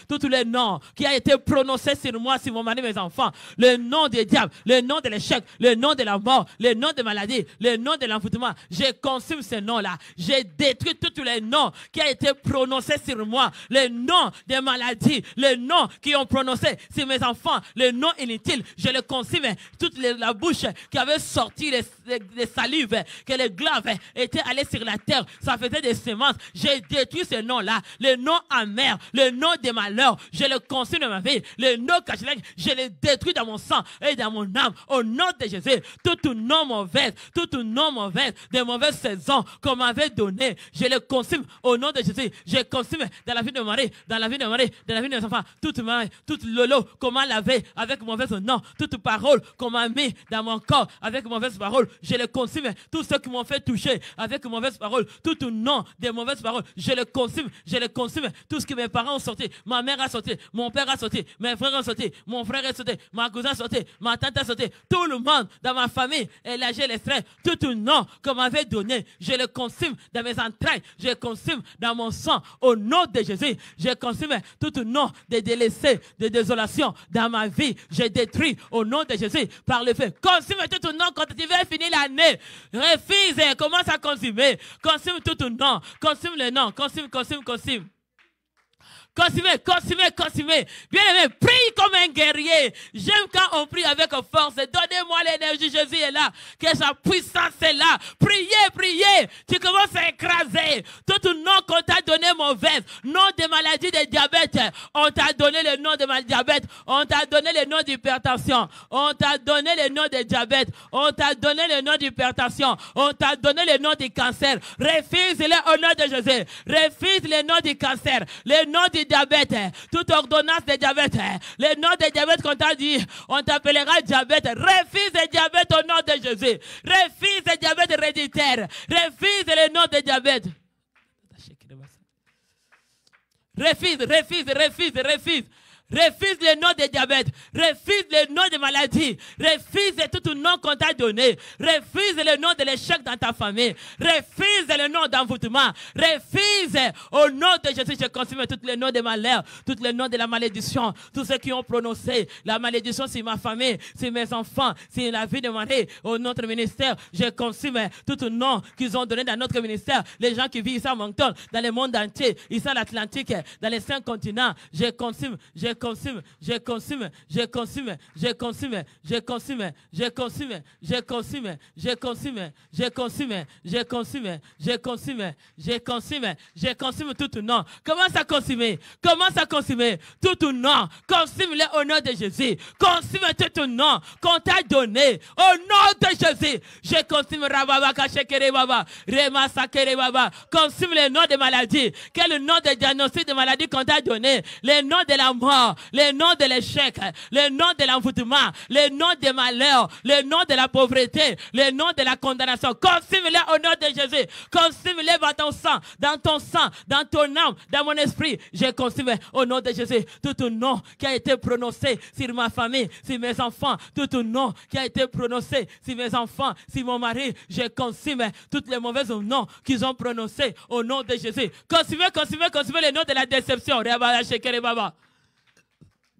tous les noms qui ont été prononcés sur moi, sur mon mari, mes enfants. Le nom des diables, le nom de l'échec, le nom de la mort, le nom de maladie, le nom de l'envoûtement. Je consume ces noms-là. J'ai détruit tous les noms qui ont été prononcés sur moi. Les noms des maladies, les noms qui ont prononcé sur mes enfants, les noms inutiles. Je les consume. Toute la bouche qui avait sorti les salives, que les glaves étaient allés sur la terre. Ça faisait des semences. J'ai détruit ces noms-là. Les noms amers, les noms des malheurs. Je les consume dans ma vie. Les noms cachés, je les détruis dans mon sang et dans mon âme. Au nom de Jésus, tout nom mauvais, de mauvaises saisons qu'on m'avait donné, je les consume au nom de Jésus. Je consume dans la vie de Marie, dans la vie de Marie, dans la vie de mes enfants, toute lolo qu'on m'a lavé avec mauvaise nom, toute parole qu'on m'a mis dans mon corps avec mauvaise parole, je les consume. Tous ceux qui m'ont fait toucher avec mauvaise parole, tout nom de mauvaises paroles, je les consume. Tout ce que mes parents ont sorti, ma mère a sorti, mon père a sorti, mes frères ont sorti, mon frère a sorti, ma cousin a sorti, ma tante a sauté, tout le monde dans ma famille est lâché les frères, tout nom qu'on m'avait donné, je le consume dans mes entrailles, je le consume dans mon sang, au nom de Jésus, je consume tout nom de délaissés, de désolation dans ma vie, je détruis au nom de Jésus par le feu. Consume tout nom quand tu veux finir l'année, refuse, commence à consumer, consume tout nom, consume le nom, consume. Consumez. Bien-aimé, prie comme un guerrier. J'aime quand on prie avec force. Donnez-moi l'énergie. Jésus est là. Que sa puissance est là. Priez. Tu commences à écraser tout nom qu'on t'a donné mauvaise. Nom de maladie de diabète. On t'a donné le nom de diabète. On t'a donné le nom d'hypertension. On t'a donné le nom de diabète. On t'a donné le nom d'hypertension. On t'a donné le nom du cancer. Refuse-le au nom de Jésus. Refuse le nom du cancer. Le nom du diabète, toute ordonnance de diabète, le nom de diabète qu'on t'a dit, on t'appellera diabète. Refuse le diabète au nom de Jésus. Refuse le diabète héréditaire. Refuse le nom de diabète. Refuse. Refuse le nom de diabète. Refuse le nom de maladie. Refuse tout nom qu'on t'a donné. Refuse le nom de l'échec dans ta famille. Refuse le nom d'envoûtement. Refuse au nom de Jésus. Je consume tous les noms de malheur, tous les noms de la malédiction, tous ceux qui ont prononcé la malédiction sur ma famille, sur mes enfants, sur la vie de Marie, au notre ministère. Je consume tout nom qu'ils ont donné dans notre ministère. Les gens qui vivent ici à Moncton, dans le monde entier, ici à l'Atlantique, dans les 5 continents. Je consume. Tout nom. Commence à consumer tout nom. Consume-le au nom de Jésus. Consume tout nom qu'on t'a donné au nom de Jésus. Je consume Rababa Kashekere Baba, Rema Sakere Baba. Consume le nom de maladie. Quel est le nom de diagnostic de maladie qu'on t'a donné? Le nom de la mort, le nom de l'échec, le nom de l'envoûtement, le nom des malheurs, le nom de la pauvreté, le nom de la condamnation. Consume-les au nom de Jésus. Consume-les dans ton sang, dans ton âme, dans mon esprit. Je consume au nom de Jésus tout nom qui a été prononcé sur ma famille, sur mes enfants, tout nom qui a été prononcé sur mes enfants, sur mon mari. Je consume toutes les mauvaises noms qu'ils ont prononcés au nom de Jésus. Consume le nom de la déception.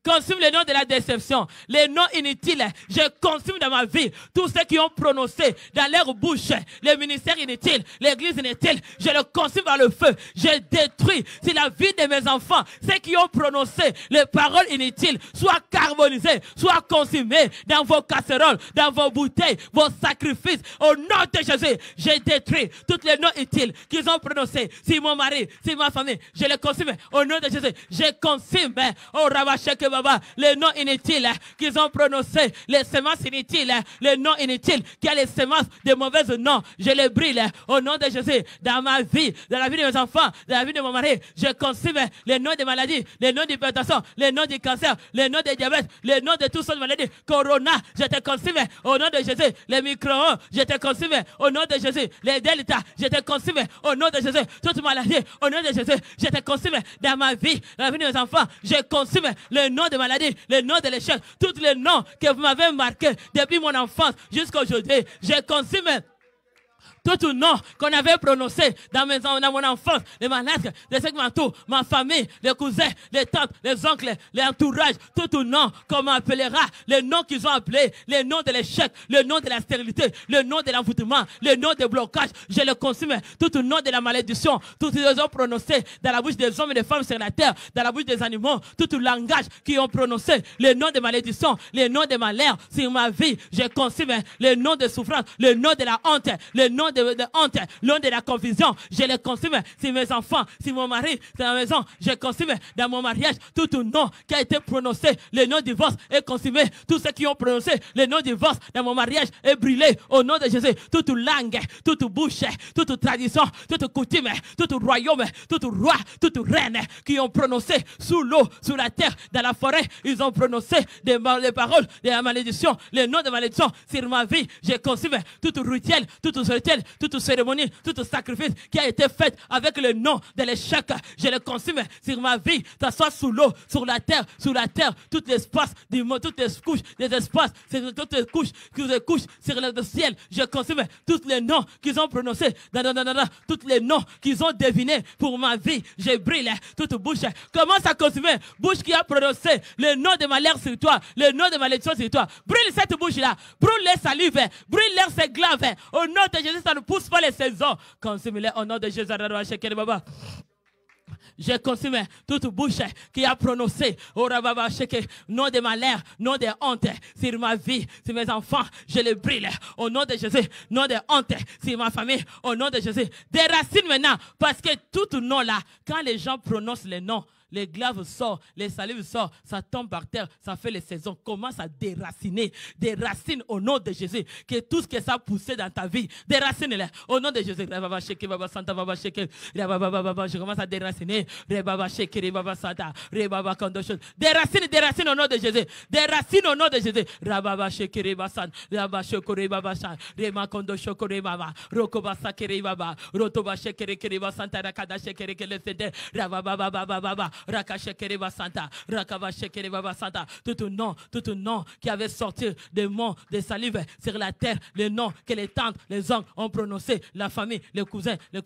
consume le nom de la déception, les noms inutiles. Je consume dans ma vie tous ceux qui ont prononcé dans leur bouche les ministères inutiles, l'église inutile. Je le consume par le feu. Je détruis sur la vie de mes enfants ceux qui ont prononcé les paroles inutiles, soit carbonisées, soit consumées dans vos casseroles, dans vos bouteilles, vos sacrifices. Au nom de Jésus, je détruis tous les noms inutiles qu'ils ont prononcés. Si mon mari, si ma famille, je les consume. Au nom de Jésus, je consume. Oh Rabacheke Baba, les noms inutiles qu'ils ont prononcés, les semences inutiles, les noms inutiles, qui a les semences de mauvaises noms, je les brûle au nom de Jésus, dans ma vie, dans la vie de mes enfants, dans la vie de mon mari, je consume les noms des maladies, les noms d'hypertension, les noms du cancer, les noms de diabète, les noms de toutes sortes de maladies, Corona, je te consume au nom de Jésus, les micro-ondes, je te consume au nom de Jésus, les delta, je te consume au nom de Jésus, toute maladie, au nom de Jésus, je te consume dans ma vie, dans la vie de mes enfants, je consume le nom de maladie, le nom de l'échec, tous les noms que vous m'avez marqués depuis mon enfance jusqu'à aujourd'hui, je consume tout nom qu'on avait prononcé dans mon enfance, les malades, les segmentaux, ma famille, les cousins, les tantes, les oncles, les entourages, tout nom qu'on m'appellera, les noms qu'ils ont appelés, les noms de l'échec, le nom de la stérilité, le nom de l'envoûtement, le nom de blocage, je le consume, tout nom de la malédiction, tout ils ont prononcé dans la bouche des hommes et des femmes sur la terre, dans la bouche des animaux, tout langage qui ont prononcé, les noms de malédiction, les noms de malheur sur ma vie, je consume les noms de souffrance, le nom de la honte, le nom de honte, l'on de la confusion, je les consume. Si mes enfants, si mon mari, c'est la maison, je consume dans mon mariage tout nom qui a été prononcé, le nom divorce est consumé. Tous ceux qui ont prononcé le nom divorce dans mon mariage est brûlé au nom de Jésus. Toute langue, toute bouche, toute tradition, toute coutume, tout royaume, tout roi, toute reine qui ont prononcé sous l'eau, sous la terre, dans la forêt, ils ont prononcé des paroles de la malédiction, le nom de malédiction sur ma vie. Je consume toute rituel, toute cérémonie, tout sacrifice qui a été fait avec le nom de l'échec. Je le consume sur ma vie, que ce soit sous l'eau, sur la terre, tout l'espace du monde, toutes les couches des espaces, toutes les couches sur le ciel. Je consume tous les noms qu'ils ont prononcés, tous les noms qu'ils ont devinés pour ma vie. Je brûle toute bouche. Commence à consumer, bouche qui a prononcé le nom de malheur sur toi, le nom de malédiction sur toi. Brûle cette bouche-là, brûle les salives, brûle les glaves. Au nom de Jésus, ça ne pousse pas les saisons. Consume-les au nom de Jésus. Je consume toute bouche qui a prononcé nom de malheur, nom de honte sur ma vie, sur mes enfants. Je les brûle au nom de Jésus. Nom de honte sur ma famille, au nom de Jésus. Déracine maintenant, parce que tout nom là, quand les gens prononcent les noms, les glaves sortent, les salives sortent, ça tombe par terre, ça fait les saisons, commence à déraciner, des racines au nom de Jésus, que tout ce que ça a poussé dans ta vie, déracine-les au nom de Jésus. Je commence à déraciner, déracine au nom de Jésus, déracine au nom de Jésus. Tout nom qui avait sorti des mots, des salives sur la terre, les noms que les tantes, les oncles ont prononcé, la famille, les cousins, les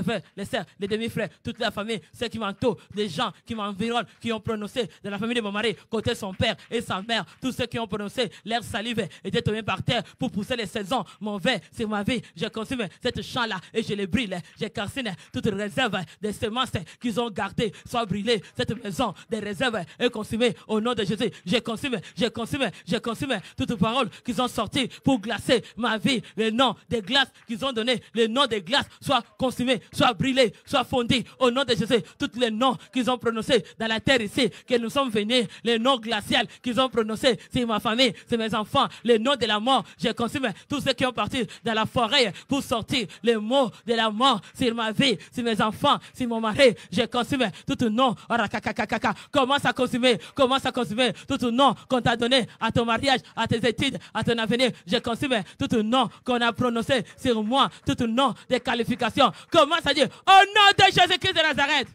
frères, les sœurs, les demi-frères, toute la famille, ceux qui m'entourent, les gens qui m'environnent, qui ont prononcé de la famille de mon mari, côté son père et sa mère, tous ceux qui ont prononcé leur salive étaient tombés par terre pour pousser les saisons mauvaises sur ma vie. Je consume cette champ-là et je les brûle. Je calcine toute réserve des semences qu'ils ont gardées, soit brûlées. Cette maison des réserves est consumée au nom de Jésus. Je consume toutes paroles qu'ils ont sorties pour glacer ma vie. Le nom des glaces qu'ils ont donné, le nom des glaces soit consumé, soit brûlé, soit fondu au nom de Jésus. Tous les noms qu'ils ont prononcés dans la terre ici, que nous sommes venus, les noms glaciaux qu'ils ont prononcés, c'est ma famille, c'est mes enfants, les noms de la mort. Je consume tous ceux qui ont parti dans la forêt pour sortir les mots de la mort sur ma vie, sur mes enfants, sur mon mari. Je consume tout nom. Commence à consumer tout nom qu'on t'a donné à ton mariage, à tes études, à ton avenir. Je consume tout nom qu'on a prononcé sur moi, tout nom de qualifications. Commence à dire au nom de Jésus-Christ de Nazareth.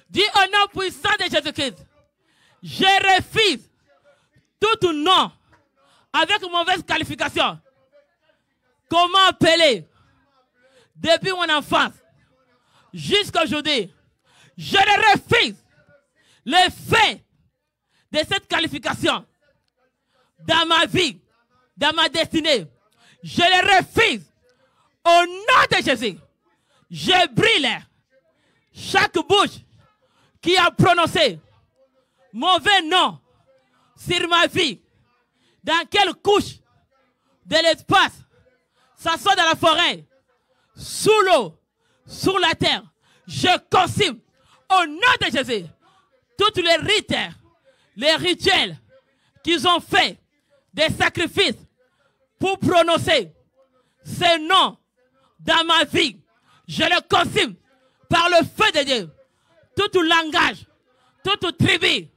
Dis au nom puissant de Jésus-Christ. Je refuse tout nom avec mauvaise qualification. Comment appeler depuis mon enfance jusqu'à aujourd'hui? Je le refuse. Les faits de cette qualification dans ma vie, dans ma destinée, je les refuse. Au nom de Jésus, je brûle chaque bouche qui a prononcé mauvais nom sur ma vie. Dans quelle couche de l'espace, ça soit dans la forêt, sous l'eau, sur la terre, je consume au nom de Jésus tous les rites, les rituels qu'ils ont fait, des sacrifices pour prononcer ces noms dans ma vie. Je le consume par le feu de Dieu. Tout langage, toute tribu,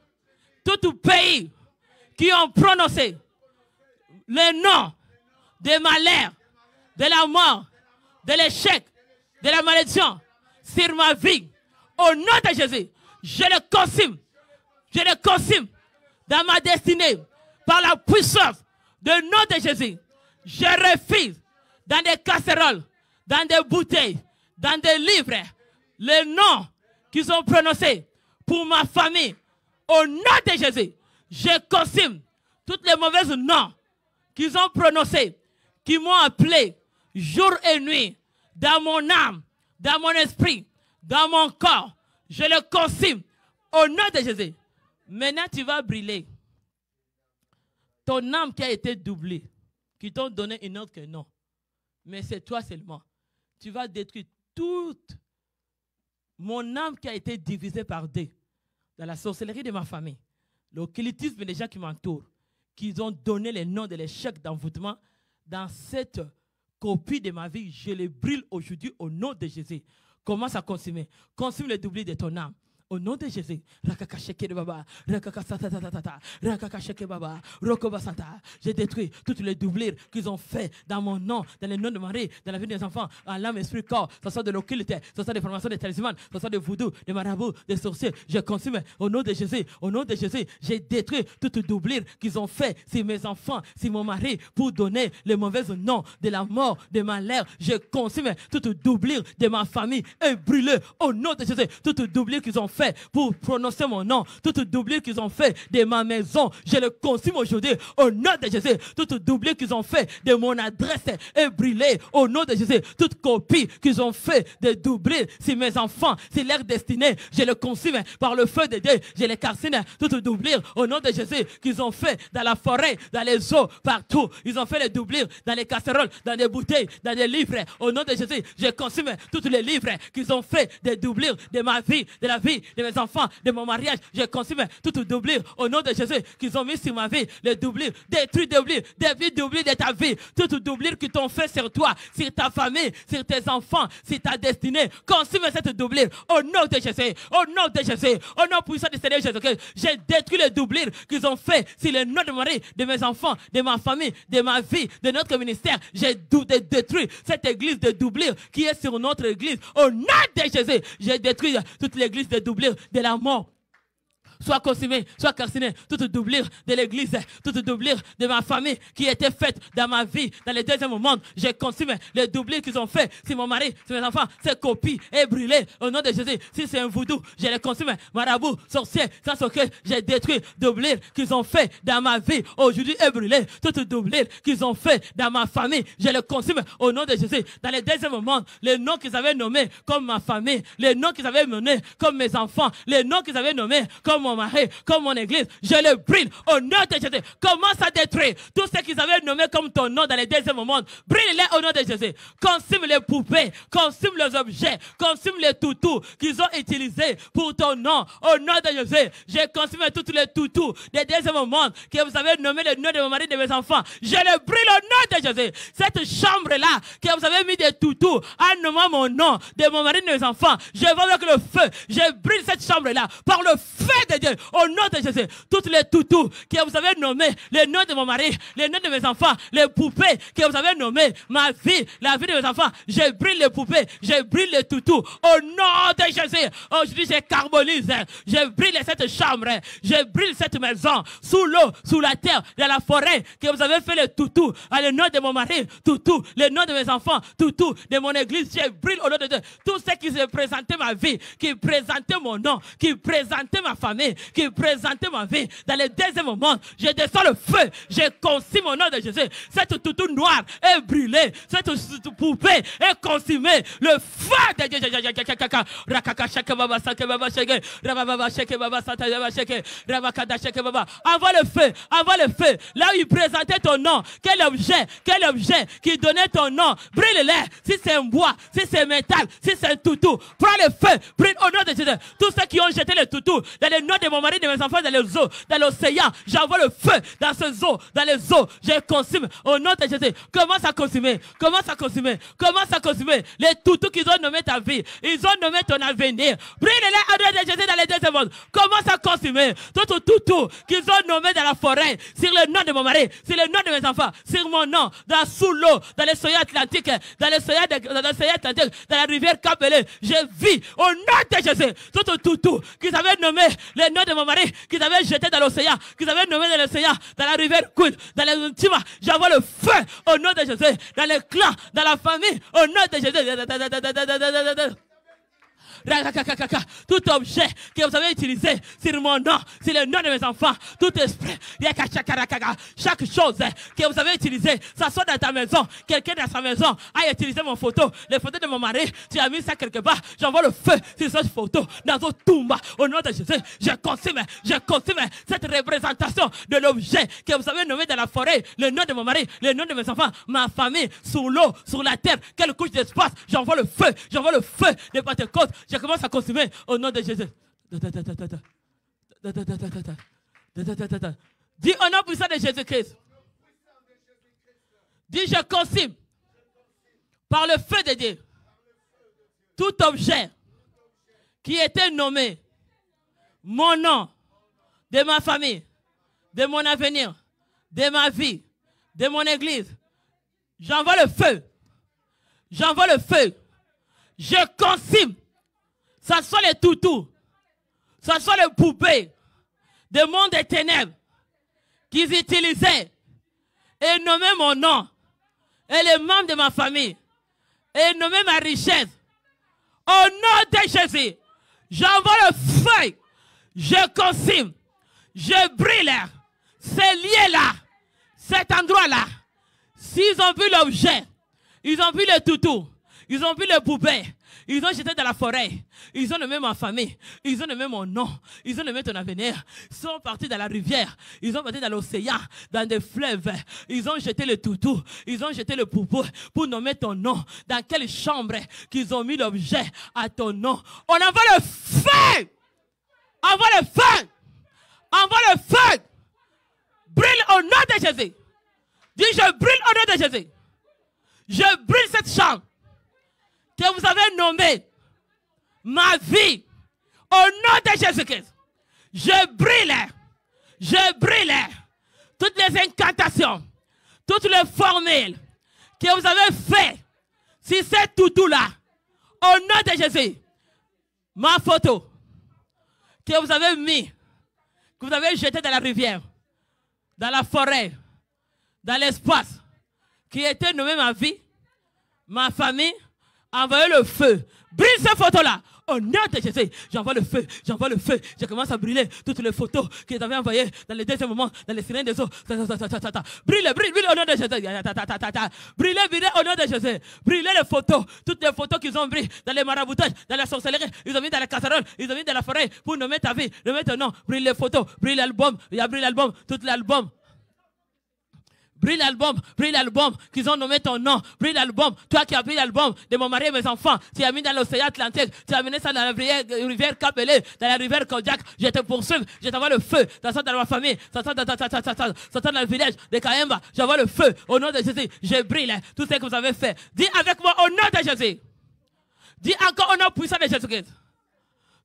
tout pays qui ont prononcé le nom des malheurs, de la mort, de l'échec, de la malédiction sur ma vie, au nom de Jésus, je le consume dans ma destinée par la puissance du nom de Jésus. Je refuse dans des casseroles, dans des bouteilles, dans des livres, les noms qu'ils ont prononcés pour ma famille. Au nom de Jésus, je consume toutes les mauvaises noms qu'ils ont prononcés, qui m'ont appelé jour et nuit, dans mon âme, dans mon esprit, dans mon corps. Je le consume au nom de Jésus. Maintenant, tu vas brûler ton âme qui a été doublée, qui t'ont donné une autre que non. Mais c'est toi seulement. Tu vas détruire toute mon âme qui a été divisée par deux. Dans la sorcellerie de ma famille, l'occultisme des gens qui m'entourent, qui ont donné les noms de l'échec d'envoûtement dans cette copie de ma vie, je les brûle aujourd'hui au nom de Jésus. Commence à consumer. Consume le doublé de ton âme. Au nom de Jésus, j'ai détruit toutes les doublures qu'ils ont fait dans mon nom, dans le nom de Marie, dans la vie des enfants, en l'âme, esprit, corps, que ce soit de l'occulté, que ce soit des formations de talisman, que ce soit de voodoo, de marabouts, des sorciers. Je consume au nom de Jésus, j'ai détruit toutes les doublures qu'ils ont fait sur mes enfants, sur mon mari, pour donner le mauvais nom de la mort, de malheur. Je consume toutes les doublures de ma famille et brûle au nom de Jésus, toutes les doublures qu'ils ont fait pour prononcer mon nom, toute doublure qu'ils ont fait de ma maison, je le consume aujourd'hui au nom de Jésus. Toute doublure qu'ils ont fait de mon adresse est brûlée au nom de Jésus. Toute copie qu'ils ont fait de doublure sur mes enfants, sur leur destinée, je le consume par le feu de Dieu. Je les calcine, toute doublure au nom de Jésus qu'ils ont fait dans la forêt, dans les eaux, partout. Ils ont fait les doublures dans les casseroles, dans des bouteilles, dans des livres. Au nom de Jésus, je consume tous les livres qu'ils ont fait des doublures de ma vie, de la vie de mes enfants, de mon mariage. Je consume toute doublure au nom de Jésus qu'ils ont mis sur ma vie. Les doublures, détruis doublures, détruis doublures de ta vie. Toute doublure qu'ils t'ont fait sur toi, sur ta famille, sur tes enfants, sur ta destinée. Consume cette doublure au nom de Jésus, au nom de Jésus, au nom puissant du Seigneur Jésus-Christ. J'ai détruit les doublures qu'ils ont fait sur le nom de Marie, de mes enfants, de ma famille, de ma vie, de notre ministère. J'ai détruit cette église de doublures qui est sur notre église. Au nom de Jésus, j'ai détruit toute l'église de doublures de la mort. Soit consumé, soit calciné, toute doublure de l'église, toute doublure de ma famille qui était faite dans ma vie, dans les deuxièmes monde. J'ai consumé les doublures qu'ils ont fait sur mon mari, sur mes enfants, ces copies est brûlée au nom de Jésus. Si c'est un voodoo, je les consume. Marabout, sorcier, sans secret, j'ai détruit doublures qu'ils ont fait dans ma vie. Aujourd'hui est brûlée. Toute doublure qu'ils ont fait dans ma famille, je les consume au nom de Jésus. Dans les deuxièmes monde, les noms qu'ils avaient nommés comme ma famille, les noms qu'ils avaient nommés comme mes enfants, les noms qu'ils avaient nommés comme mon mari, comme mon église, je le brûle au nom de Jésus. Commence à détruire tout ce qu'ils avaient nommé comme ton nom dans les deuxièmes mondes. Brûle-les au nom de Jésus. Consume les poupées, consume les objets, consume les toutous qu'ils ont utilisés pour ton nom au nom de Jésus. J'ai consumé tous les toutous des deuxièmes mondes que vous avez nommé le nom de mon mari et de mes enfants. Je le brûle au nom de Jésus. Cette chambre-là que vous avez mis des toutous en nommant mon nom de mon mari et de mes enfants, je vais avec le feu. Je brûle cette chambre-là par le feu de Dieu. Au nom de Jésus, toutes les toutous que vous avez nommés, les noms de mon mari, les noms de mes enfants, les poupées que vous avez nommées, ma vie, la vie de mes enfants, je brûle les poupées, je brûle les toutous. Au nom de Jésus, aujourd'hui je carbonise, je brûle cette chambre, je brûle cette maison, sous l'eau, sous la terre, dans la forêt, que vous avez fait les toutous, à le nom de mon mari, toutou, le nom de mes enfants, toutou, de mon église, je brûle au nom de Dieu. Tout ce qui se présentait ma vie, qui présentait mon nom, qui présentait ma famille, famille qui présentait ma vie dans les deuxième monde. Je descends le feu. Je consume au nom de Jésus. Cette toutou noire est brûlée. Cette poupée est consumée. Le feu de Dieu. Envoie le feu. Envoie le feu. Là où il présentait ton nom. Quel objet qui donnait ton nom. Brûle-les. Si c'est un bois, si c'est un métal, si c'est un toutou. Prends le feu. Brûle au nom de Jésus. Tous ceux qui ont jeté le toutou dans les noms de mon mari, de mes enfants, dans les eaux, dans l'océan, j'envoie le feu dans ces eaux, dans les eaux. Je consume au nom de Jésus. Commence à consumer. Commence à consumer. Commence à consumer. Les toutous qu'ils ont nommé ta vie. Ils ont nommé ton avenir. Brûle-les au nom de Jésus dans les deux mondes. Commence à consumer. Tout toutou qu'ils ont nommé dans la forêt, sur le nom de mon mari, sur le nom de mes enfants, sur mon nom, sous l'eau, dans l'océan Atlantique, dans l'océan Atlantique, dans la rivière Capelé. Je vis au nom de Jésus. Tout toutou qu'ils avaient nommé le nom de mon mari, qu'ils avaient jeté dans l'océan, qu'ils avaient nommé dans l'océan, dans la rivière Coude, dans les ultimes, j'envoie le feu au nom de Jésus, dans les clans, dans la famille, au nom de Jésus. Tout objet que vous avez utilisé sur mon nom, sur le nom de mes enfants, tout esprit, chaque chose que vous avez utilisé, ça soit dans ta maison, quelqu'un dans sa maison a utilisé mon photo, les photos de mon mari, tu as mis ça quelque part, j'envoie le feu sur cette photo, dans une tombe, au nom de Jésus, je consume cette représentation de l'objet que vous avez nommé dans la forêt, le nom de mon mari, le nom de mes enfants, ma famille, sous l'eau, sur la terre, quelle couche d'espace, j'envoie le feu de Pentecôte. Je commence à consommer au nom de Jésus. Dis au nom puissant de Jésus-Christ. Dis je consomme par le feu de Dieu tout objet qui était nommé mon nom, de ma famille, de mon avenir, de ma vie, de mon église. J'envoie le feu. J'envoie le feu. Je consomme. Ça soit les toutous, ça soit les poupées des mondes des ténèbres qu'ils utilisaient et nommaient mon nom et les membres de ma famille et nommaient ma richesse. Au nom de Jésus, j'envoie le feu, je consume, je brûle ces liens-là, cet endroit-là. S'ils ont vu l'objet, ils ont vu le toutou, ils ont vu les poupées, ils ont jeté dans la forêt. Ils ont nommé ma famille. Ils ont nommé mon nom. Ils ont nommé ton avenir. Ils sont partis dans la rivière. Ils sont partis dans l'océan, dans des fleuves. Ils ont jeté le toutou. Ils ont jeté le poupou pour nommer ton nom. Dans quelle chambre qu'ils ont mis l'objet à ton nom. On envoie le feu. Envoie le feu. Envoie le feu. Brûle au nom de Jésus. Dis je brûle au nom de Jésus. Je brûle cette chambre que vous avez nommée ma vie au nom de Jésus-Christ. Je brûle toutes les incantations, toutes les formules que vous avez faites sur cette toutou-là au nom de Jésus. Ma photo que vous avez mis, que vous avez jetée dans la rivière, dans la forêt, dans l'espace, qui était nommé ma vie, ma famille, envoyez le feu. Brûle cette photo-là. Au nom de Jésus, j'envoie le feu, je commence à brûler toutes les photos que tu avais envoyées dans les deuxièmes moments, dans les sirènes des eaux. Brûle au nom de Jésus. Brûlez au nom de Jésus. Brûlez les photos, toutes les photos qu'ils ont brûlées dans les maraboutages, dans la sorcellerie, ils ont mis dans la casserole, ils ont mis dans la forêt pour nommer ta vie, nommer ton nom. Brûle les photos, brûle l'album, il y a brûle l'album, tout l'album. Brûle l'album, qu'ils ont nommé ton nom. Brûle l'album, toi qui as pris l'album de mon mari et mes enfants. Tu as mis dans l'océan Atlantique, tu as mené ça dans la rivière Capelé, dans la rivière Kodiak. Je te poursuis, je t'envoie le feu. Ça sort dans ma famille, ça sort dans le village de Kaemba. J'envoie le feu au nom de Jésus. Je brûle tout ce que vous avez fait. Dis avec moi au nom de Jésus. Dis encore au nom puissant de Jésus-Christ.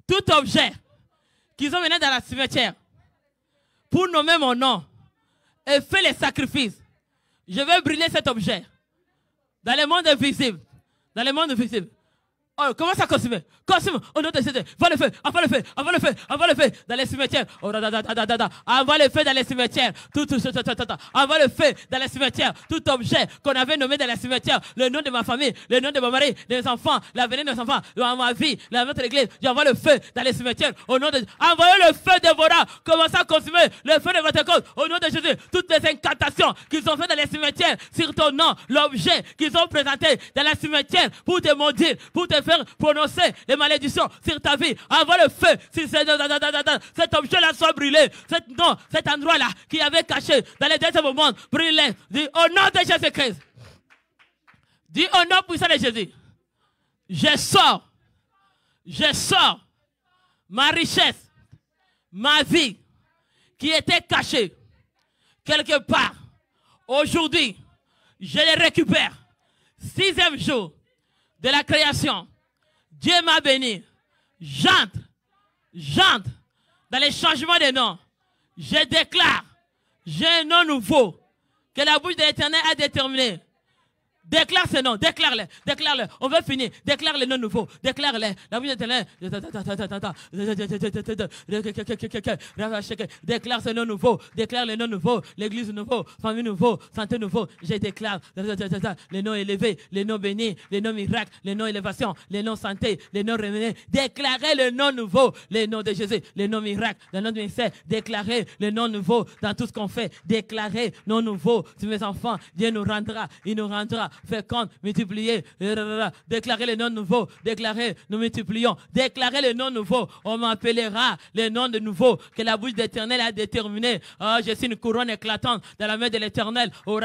Tout objet qu'ils ont mené dans la cimetière pour nommer mon nom et faire les sacrifices. Je vais brûler cet objet dans le monde invisible. Dans le monde invisible. Oh, commence à consumer. Consume au nom de Jésus. Va le feu, envoie le feu, envoie le feu, envoie le feu dans les cimetières. Oh, envoie le feu dans les cimetières. Envoie le feu dans les cimetières. Tout objet qu'on avait nommé dans les cimetières, le nom de ma famille, le nom de mon mari, de mes enfants, l'avenir de mes enfants, ma vie, la notre église. J'envoie le feu dans les cimetières. Au nom de Jésus. Envoyez le feu dévorant. Commencez à consumer le feu de votre cause. Au nom de Jésus. Toutes les incantations qu'ils ont fait dans les cimetières sur ton nom, l'objet qu'ils ont présenté dans les cimetières pour te maudire, pour te faire prononcer les malédictions sur ta vie. Envoie le feu. Si cet objet-là soit brûlé, cet endroit-là qui avait caché dans les derniers moments, brûlé. Dis au nom de Jésus-Christ. Dis au nom puissant de Jésus. Je sors ma richesse, ma vie qui était cachée quelque part. Aujourd'hui, je les récupère. 6e jour de la création. Dieu m'a béni. J'entre dans les changements de noms. Je déclare, j'ai un nom nouveau que la bouche de l'Éternel a déterminé. Déclare ce nom, déclare-le. On veut finir. Déclare le nom nouveau. Déclare-le. La bouche de l'Éternel. Déclare ce nom nouveau. Déclare le nom nouveau. L'église nouveau. Famille nouveau. Santé nouveau. Je déclare les noms élevés, les noms bénis, les noms miracles, les noms élévation, les noms santé, les noms rémunérés. Déclarez le nom nouveau. Les noms de Jésus, les noms miracles, le nom de ministère. Déclarez le nom nouveau dans tout ce qu'on fait. Déclarez le nom nouveau sur mes enfants. Dieu nous rendra. Il nous rendra. Féconde, multiplier, déclarer les noms nouveaux, déclarer, nous multiplions, déclarer les noms nouveaux, on m'appellera les noms de nouveaux que la bouche d'Éternel a déterminé. Oh, je suis une couronne éclatante dans la main de l'Éternel. Oh,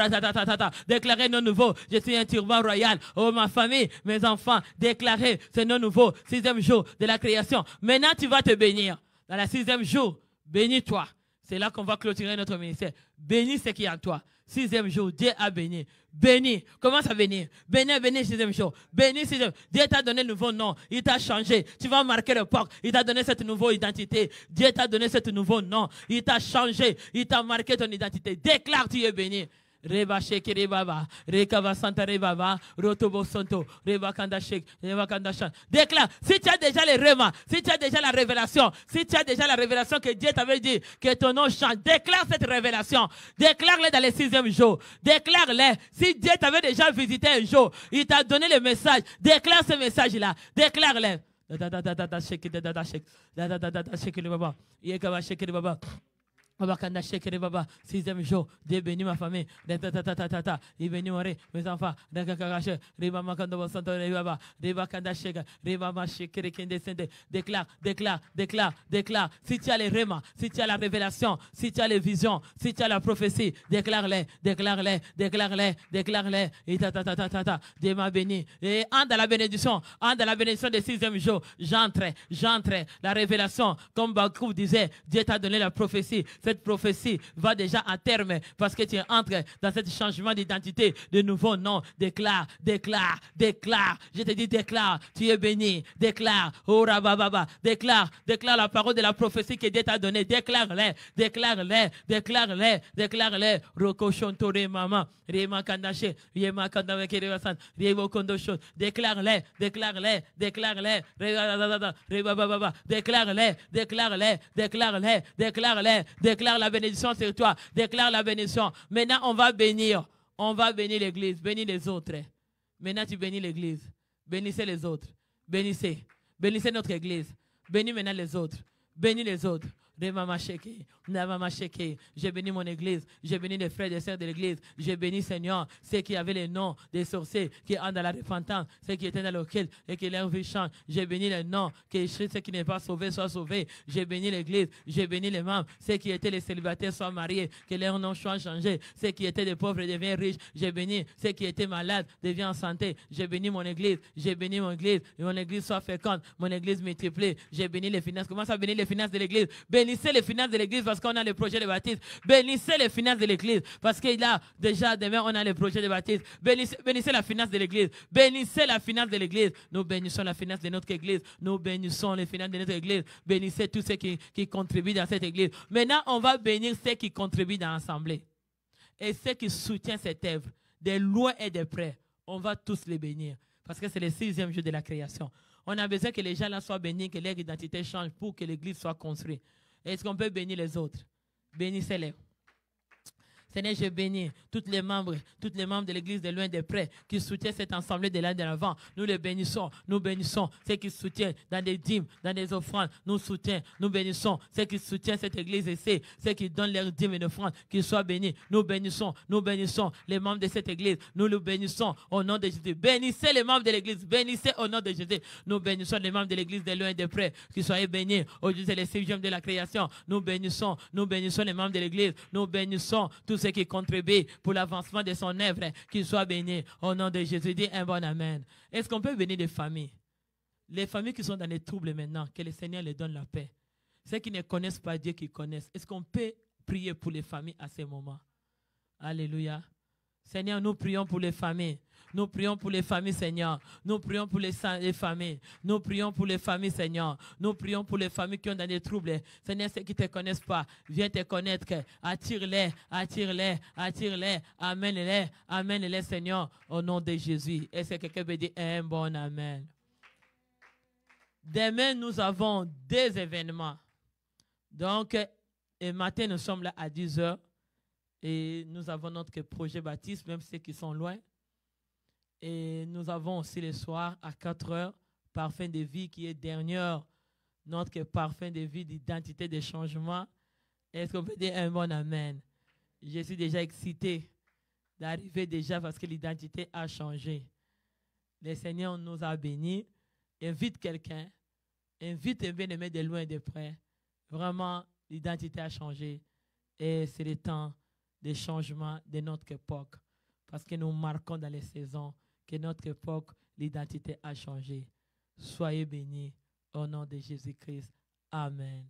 déclarer nos nouveaux, je suis un turban royal. Oh, ma famille, mes enfants, déclarer ces noms nouveaux, 6e jour de la création. Maintenant, tu vas te bénir. Dans la 6e jour, bénis-toi. C'est là qu'on va clôturer notre ministère. Bénis ce qui est en toi. 6e jour, Dieu a béni. Béni. Commence à bénir. Béni, 6e jour. Béni, 6e. Dieu t'a donné un nouveau nom. Il t'a changé. Tu vas marquer l'époque. Il t'a donné cette nouvelle identité. Dieu t'a donné ce nouveau nom. Il t'a changé. Il t'a marqué ton identité. Déclare, tu es béni. Reba sheke reba rekava santa reba rotobo santo reba kanda shek reba kanda shan. Déclare, si tu as déjà les rémas, si tu as déjà la révélation, si tu as déjà la révélation que Dieu t'avait dit que ton nom change, déclare cette révélation, déclare-le dans les 6e jours, déclare-le. Si Dieu t'avait déjà visité un jour, il t'a donné le message, déclare ce message-là, déclare-le. Baba, 6e jour, Dieu bénit ma famille, il bénit mes enfants, déclare, si tu as les rémas, si tu as la révélation, si tu as les visions, si tu as la prophétie, déclare-les, Dieu m'a béni, et entre dans la bénédiction, des 6e jour, j'entre, la révélation, comme Bakou disait, Dieu t'a donné la prophétie. Cette prophétie va déjà à terme parce que tu entres dans ce changement d'identité, de nouveau nom. Déclare. Je te dis déclare, tu es béni. Déclare, oh rabababa. Déclare la parole de la prophétie que Dieu t'a donnée. Déclare-les. Roko shontore mama. Rema kandache. Yema kandawe kerewasan. Revo kondoshon. Déclare-les. Déclare la bénédiction sur toi. Déclare la bénédiction. Maintenant, on va bénir l'église. Bénis les autres. Maintenant, tu bénis l'église. Bénissez les autres. Bénissez notre église. Bénis maintenant les autres. Bénis les autres. J'ai béni mon église. J'ai béni les frères et sœurs de l'église. J'ai béni, Seigneur, ceux qui avaient les noms des sorciers, qui entrent dans la repentance, ceux qui étaient dans lequel et qui leur vie change. J'ai béni les noms, que ceux qui n'est pas sauvés soient sauvés. J'ai béni l'église. J'ai béni les membres, ceux qui étaient les célibataires soient mariés, que leur nom soit changé. Ceux qui étaient des pauvres deviennent riches. J'ai béni ceux qui étaient malades deviennent en santé. J'ai béni mon église. J'ai béni mon église. Et mon église soit féconde. Mon église multiplie. J'ai béni les finances. Commence à bénir les finances de l'église. Bénissez les finances de l'église parce qu'on a le projet de baptême. Bénissez les finances de l'église parce qu'il a déjà demain on a le projet de baptême. Bénissez la finance de l'église. Bénissez la finance de l'église. Nous bénissons la finance de notre église. Nous bénissons les finances de notre église. Bénissez tous ceux qui contribuent dans cette église. Maintenant, on va bénir ceux qui contribuent dans l'assemblée. Et ceux qui soutiennent cette œuvre, de loin et de près, on va tous les bénir. Parce que c'est le 6e jour de la création. On a besoin que les gens là soient bénis, que leur identité change pour que l'église soit construite. Est-ce qu'on peut bénir les autres? Bénissez-les. Seigneur, je bénis tous les membres de l'église de loin de près qui soutiennent cette assemblée de l'an de l'avant. Nous les bénissons, ceux qui soutiennent dans des dîmes, dans des offrandes. Nous bénissons ceux qui soutiennent cette église ici, ceux qui donnent leurs dîmes et offrandes, qu'ils soient bénis. Nous bénissons les membres de cette église. Nous les bénissons au nom de Jésus. Bénissez les membres de l'église, bénissez au nom de Jésus. Nous bénissons les membres de l'église de loin et de près, qu'ils soient bénis. Aujourd'hui, c'est le 6e de la création. Nous bénissons les membres de l'église. Nous bénissons tous ceux qui contribuent pour l'avancement de son œuvre, qu'ils soient bénis au nom de Jésus. Dis un bon amen. Est-ce qu'on peut bénir les familles? Les familles qui sont dans les troubles maintenant, que le Seigneur les donne la paix. Ceux qui ne connaissent pas Dieu, qui connaissent. Est-ce qu'on peut prier pour les familles à ce moment? Alléluia. Seigneur, nous prions pour les familles. Nous prions pour les familles, Seigneur. Nous prions pour les familles. Nous prions pour les familles, Seigneur. Nous prions pour les familles qui ont dans des troubles. Seigneur, ceux qui ne te connaissent pas, viens te connaître. Attire-les, attire-les, attire-les. Amène-les, amène-les, Seigneur, au nom de Jésus. Est-ce que quelqu'un peut dire un bon amen? Demain, nous avons des événements. Donc, et matin, nous sommes là à 10 h. Et nous avons notre projet baptiste, même ceux qui sont loin. Et nous avons aussi le soir à 4 h, parfum de vie qui est dernière, notre parfum de vie d'identité, de changement. Est-ce qu'on peut dire un bon amen? Je suis déjà excité d'arriver déjà parce que l'identité a changé. Le Seigneur nous a bénis. Invite quelqu'un, invite un bien-aimé de loin et de près. Vraiment, l'identité a changé. Et c'est le temps des changements de notre époque. Parce que nous marquons dans les saisons que notre époque, l'identité a changé. Soyez bénis au nom de Jésus-Christ. Amen.